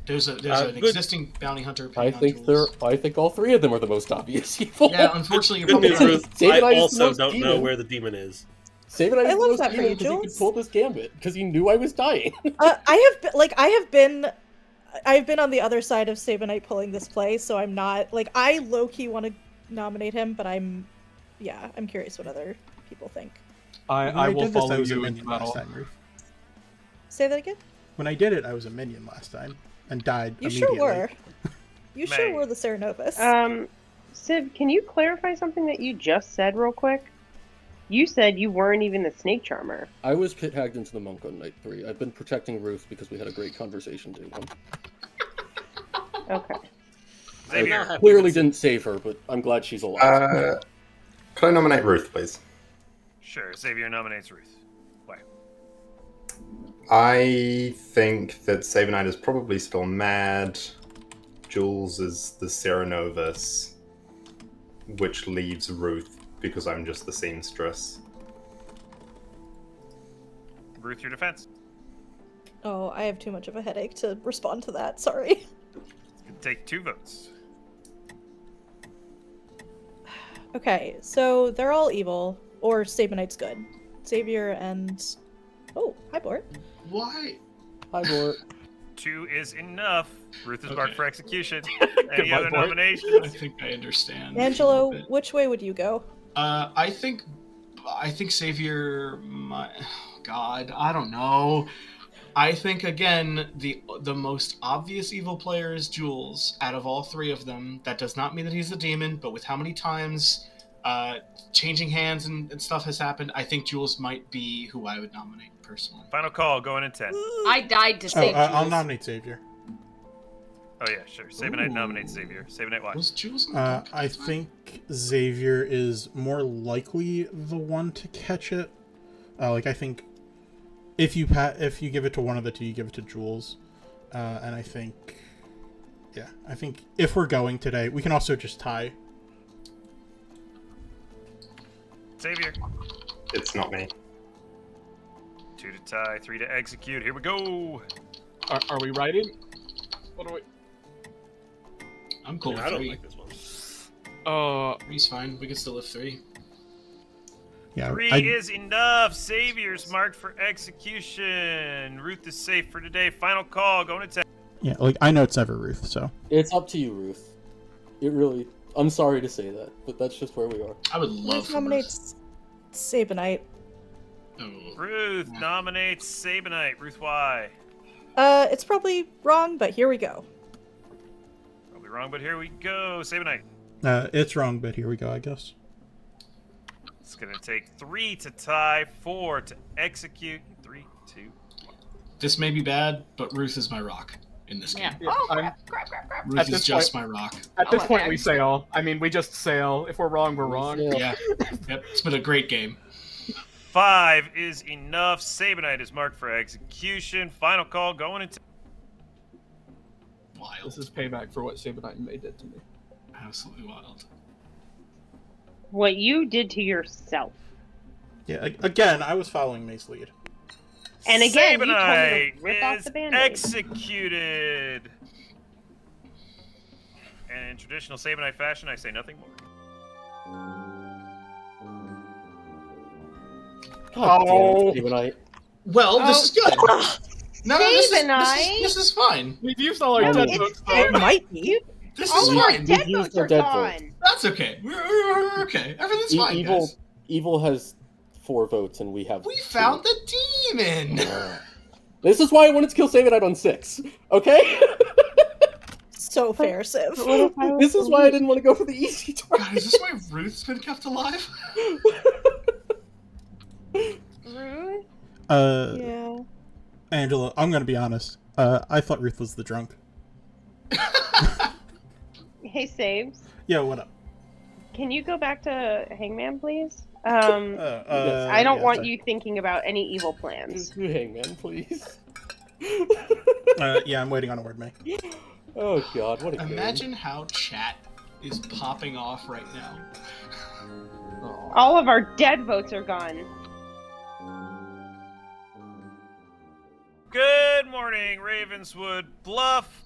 There's an existing bounty hunter. I think all 3 of them are the most obvious evil. Yeah, unfortunately, you're Good probably news, right. I also don't know where the demon is. Sabenite I is the love most that for demon you, because he could Jules. pull this gambit because he knew I was dying. I've been on the other side of Sabenite pulling this play, so I'm not I low key want to nominate him, but I'm curious what other people think. I will follow was a you minion in last battle. time, Ruth. Say that again. When I did it, I was a minion last time and died You immediately. sure were. You sure were the Ceranovus. Civ, can you clarify something that you just said real quick? You said you weren't even the Snake Charmer. I was Pit Hagged into the monk on night 3. I've been protecting Ruth because we had a great conversation day 1. Okay. I clearly didn't save her, but I'm glad she's alive. Could I nominate Ruth, please? Sure, Xavier nominates Ruth. Why? I think that Sabenite is probably still mad. Jules is the Ceranovus, which leaves Ruth because I'm just the seamstress. Ruth, your defense. Oh, I have too much of a headache to respond to that. Sorry. Take 2 votes. Okay, so they're all evil, or Sabenite's good. Xavier and... Oh, hi, Bort. Why? Hi, Bort. 2 is enough. Ruth is marked for execution. Goodbye, Any other Bort. nominations? I think I understand. Angelo, which way would you go? I think Xavier. God, I don't know. I think again the most obvious evil player is Jules. Out of all 3 of them, that does not mean that he's the demon. But with how many times changing hands and stuff has happened, I think Jules might be who I would nominate personally. Final call, going in 10. I died to save Jules. I'll nominate Xavier. Oh yeah, sure. Sabenite nominates Xavier. Sabenite, why? Was Jules I think Xavier is more likely the one to catch it. I think if you give it to one of the 2, you give it to Jules. And I think if we're going today, we can also just tie. Xavier. It's not me. 2 to tie, 3 to execute. Here we go. Are we writing? What do we? I'm cool with I don't 3. like this one. 3's fine. We can still live 3. Yeah, 3 is enough. Xavier's marked for execution. Ruth is safe for today. Final call. Going to yeah, like I know it's never Ruth, so It's up to you, Ruth. It really. I'm sorry to say that, but that's just where we are. I would love Ruth for nominates Sabenite. Oh. Ruth nominates Sabenite. Ruth, why? It's probably wrong, but here we go. Probably wrong, but here we go. Sabenite. it's wrong, but here we go, I guess. It's going to take 3 to tie, 4 to execute. 3, 2. This may be bad, but Ruth is my rock in this game. Yeah. Oh, crap. Ruth At is this just point- my rock. At this Oh, point, okay. we sail. I mean, we just sail. If we're wrong, we're wrong. Yeah. Yep. It's been a great game. 5 is enough. Sabenite is marked for execution. Final call going into... Wild. This is payback for what Sabenite and May did to me. Absolutely wild. What you did to yourself. Yeah, again, I was following May's lead. And again, you told me to Sabenite rip off is the Band-Aid. executed. And in traditional Sabenite fashion, I say nothing more. God Oh. damn it, Sabenite. Well, this is good. No, Sabenite. this is fine. We've used all our No, dead it's votes. It might be. This All is of our fine. dead We've votes used our are dead gone. That's okay. We're okay. Everything's fine, Evil, guys. Evil has 4 votes, and we have. We 2. found the demon. This is why I wanted to kill Sabenite on 6. Okay. So fair, Civ. This is why I didn't want to go for the easy target. God, is this why Ruth's been kept alive? Ruth? Yeah. Angelo, I'm gonna be honest. I thought Ruth was the drunk. Hey, Saves. Yeah, what up? Can you go back to Hangman, please? I don't yeah, want sorry. you thinking about any evil plans. You hang man, please. Yeah, I'm waiting on a word, May. Oh god, what a game. Imagine how chat is popping off right now. All of our dead votes are gone. Good morning, Ravenswood Bluff.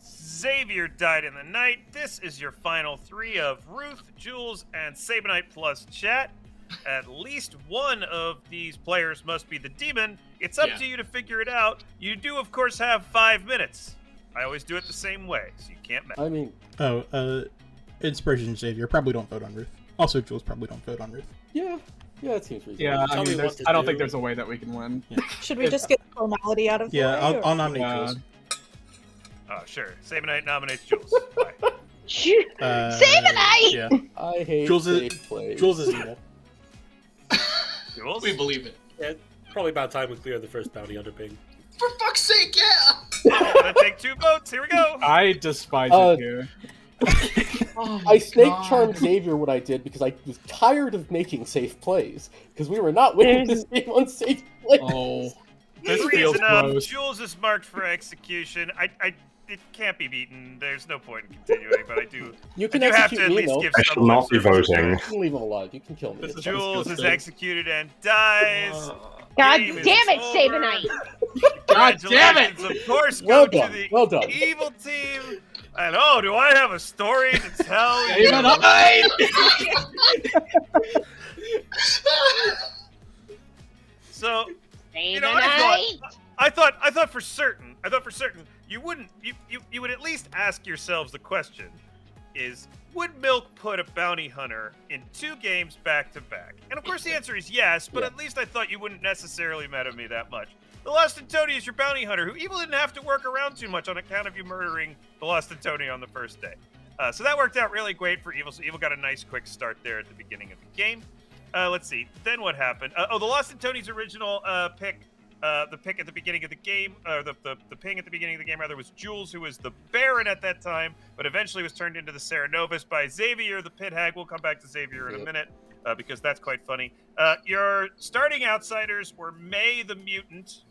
Xavier died in the night. This is your final 3 of Ruth, Jules, and Sabenite plus chat. At least one of these players must be the demon. It's up to you to figure it out. You do, of course, have 5 minutes. I always do it the same way, so you can't mess. I mean... Inspiration and Xavier probably don't vote on Ruth. Also, Jules probably don't vote on Ruth. Yeah, it seems reasonable. Yeah, Tell I me mean, what to I don't do. think there's a way that we can win. Should we just get the formality out of the way? Yeah, or- I'll nominate Jules. Oh, sure. Sabenite nominates Jules. Bye. Sabenite! Yeah. I hate Jules is safe plays. Jules is evil. Jules? We believe it. Yeah, probably about time we clear the first bounty under ping. For fuck's sake, yeah! Gonna take 2 votes. Here we go. I despise it here. Oh I snake God. charmed Xavier what I did because I was tired of making safe plays. Because we were not winning this game on safe plays. Oh, this 3 is feels enough. gross. Jules is marked for execution. It can't be beaten. There's no point in continuing, but I do. You can I do have execute to at me, least though. give I some shall not be lip service. voting. You can leave him alive. You can kill me. This It's is fine. Jules is disgusting. executed and dies. God Game is damn it, over. Sabenite! God damn it! Congratulations, of course, go Well to done, the well done. evil team. And oh, do I have a story to tell you? So, you know, I thought for certain you wouldn't, you would at least ask yourselves the question: is would Milk put a bounty hunter in 2 games back to back? And of course, the answer is yes. But Yeah. at least I thought you wouldn't necessarily meta me that much. The Lost and Tony is your bounty hunter, who Evil didn't have to work around too much on account of you murdering the Lost and Tony on the first day. So that worked out really great for Evil. So Evil got a nice quick start there at the beginning of the game. Let's see. Then what happened? The Lost and Tony's original pick, the pick at the beginning of the game, the ping at the beginning of the game rather, was Jules, who was the Baron at that time, but eventually was turned into the Serenovus by Xavier, the Pit Hag. We'll come back to Xavier in a minute. Because that's quite funny. Your starting outsiders were May the Mutant,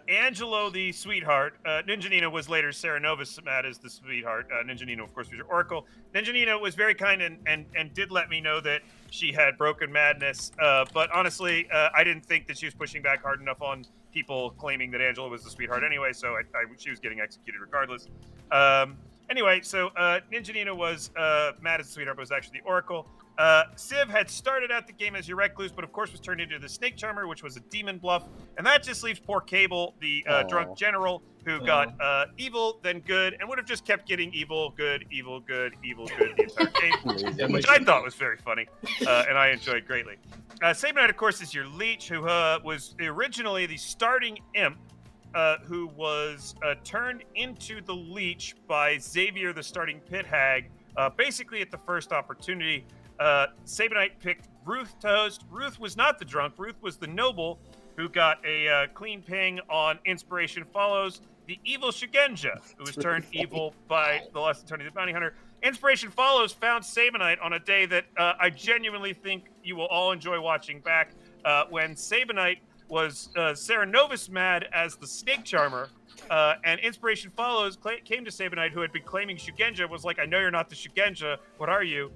Angelo the sweetheart. Ninja Nina was later Sarah Novus mad as the sweetheart. Ninja Nina, of course, was your oracle. Ninja Nina was very kind and did let me know that she had broken madness. But honestly, I didn't think that she was pushing back hard enough on people claiming that Angelo was the sweetheart anyway, so she was getting executed regardless. Anyway, so Ninja Nina was mad as the sweetheart, but was actually the oracle. Civ had started out the game as your recluse, but of course was turned into the snake charmer, which was a demon bluff. And that just leaves poor Cable, the drunk general, who got evil, then good, and would have just kept getting evil, good, evil, good, evil, good the entire game, which I thought was very funny, and I enjoyed greatly. Sabenite, of course, is your leech, who was originally the starting imp, who was turned into the leech by Xavier, the starting pit hag, basically at the first opportunity. Sabenite picked Ruth to host. Ruth was not the drunk. Ruth was the noble who got a clean ping on Inspiration Follows, the evil Shugenja, who was turned evil by the Lost Attorney, the Bounty Hunter. Inspiration Follows found Sabenite on a day that I genuinely think you will all enjoy watching back, when Sabenite was Sarah Novus mad as the Snake Charmer, and Inspiration Follows came to Sabenite, who had been claiming Shugenja, was like, I know you're not the Shugenja, what are you?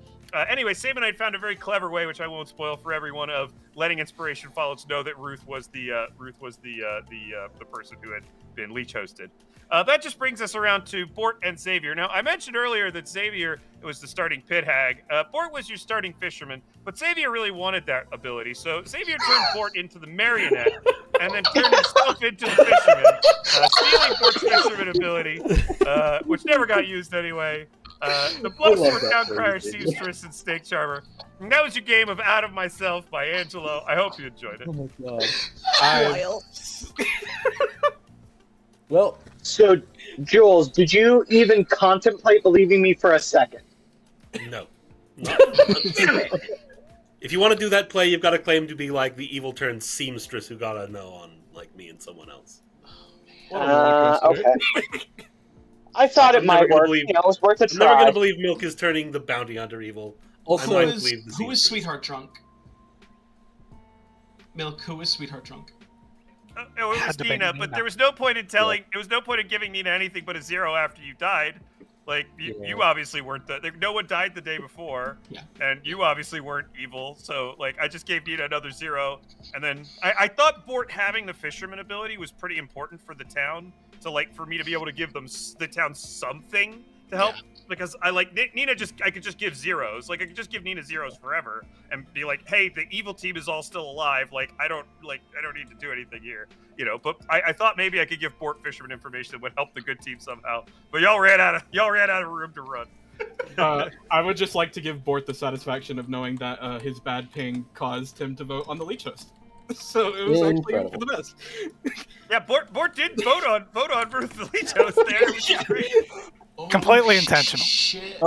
Anyway, Sabenite found a very clever way, which I won't spoil for everyone, of letting Inspiration Follows know that Ruth was the person who had been leech hosted. That just brings us around to Bort and Xavier. Now, I mentioned earlier that Xavier was the starting pit hag. Bort was your starting fisherman, but Xavier really wanted that ability. So Xavier turned Bort into the marionette and then turned himself into the fisherman, stealing Bort's fisherman ability, which never got used anyway. The bluffs were Town Crier, Seamstress, and Snake Charmer. And that was your game of Out of Myself by Angelo. I hope you enjoyed it. Oh my god. Wild. Well, So, Jules, did you even contemplate believing me for a second? No. If you want to do that play, you've got to claim to be like the evil turned seamstress who got a no on like me and someone else. Okay. I thought it might work. You know, it was worth a I'm never try. going to believe Milk is turning the bounty hunter evil. Also, I might believe the who is seamstress. Sweetheart drunk? Milk, who is Sweetheart drunk? It was Had to be Nina, but Nina. there was no point in telling. There was no point in giving Nina anything but a 0 after you died. Like you obviously weren't no one died the day before, and you obviously weren't evil. So like I just gave Nina another 0, and then I thought Bort having the fisherman ability was pretty important for the town. So like for me to be able to give them the town something to help, because I like Nina. I could just give 0s. Like I could just give Nina 0s forever and be like, hey, the evil team is all still alive. Like I don't need to do anything here, you know. But I thought maybe I could give Bort fisherman information that would help the good team somehow. But y'all ran out of room to run. I would just like to give Bort the satisfaction of knowing that his bad ping caused him to vote on the leech host. So it was actually for the best. Yeah, Bort did vote on Ruth the leech host there, which is great. Completely intentional. Shit.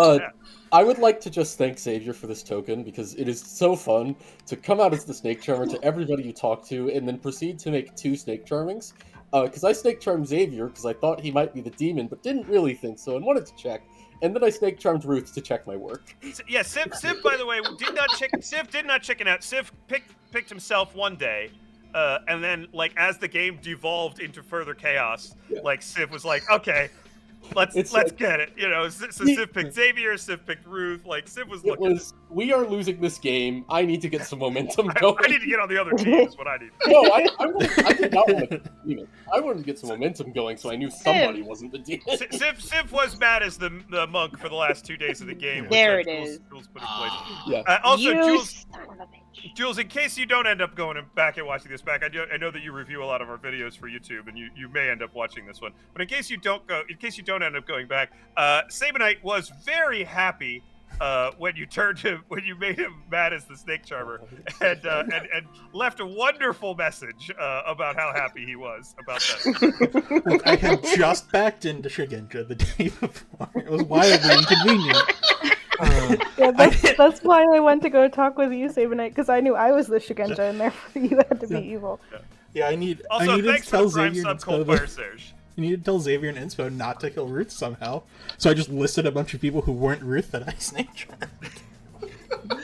I would like to just thank Xavier for this token, because it is so fun to come out as the Snake Charmer to everybody you talk to, and then proceed to make 2 Snake Charmings. Because I Snake Charmed Xavier because I thought he might be the demon, but didn't really think so, and wanted to check. And then I Snake Charmed Ruth to check my work. Yeah, Civ, by the way, did not chicken out. Civ picked himself one day, and then like as the game devolved into further chaos, like Civ was like, okay, let's get it. You know, so Civ picked Xavier, Civ picked Ruth. Like Civ was looking. We are losing this game. I need to get some momentum going. I need to get on the other team. Is what I need. No, I did not want to. I wanted to get some momentum going, so I knew somebody wasn't the demon. Civ was mad as the monk for the last 2 days of the game. There which, it is. Jules put in place. Yeah. Also, You Jules, Jules, in case you don't end up going back and watching this back, I know that you review a lot of our videos for YouTube, and you may end up watching this one. But in case you don't end up going back, Sabenite was very happy when you made him mad as the Snake Charmer, and left a wonderful message about how happy he was about that. I had just backed into Shugenja the day before. It was wildly inconvenient. Yeah, that's why I went to go talk with you, Sabenite, because I knew I was the Shugenja, and therefore you had to be evil. Yeah, I needed Thanks to for tell the prime Xavier sub, and Cold Inspo Fire Surge. you need to tell Xavier and Inspo not to kill Ruth somehow. So I just listed a bunch of people who weren't Ruth that I snake charmed.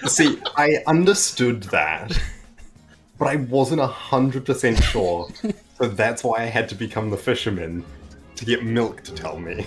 See, I understood that, but I wasn't 100% sure So that's why I had to become the fisherman, to get Milk to tell me.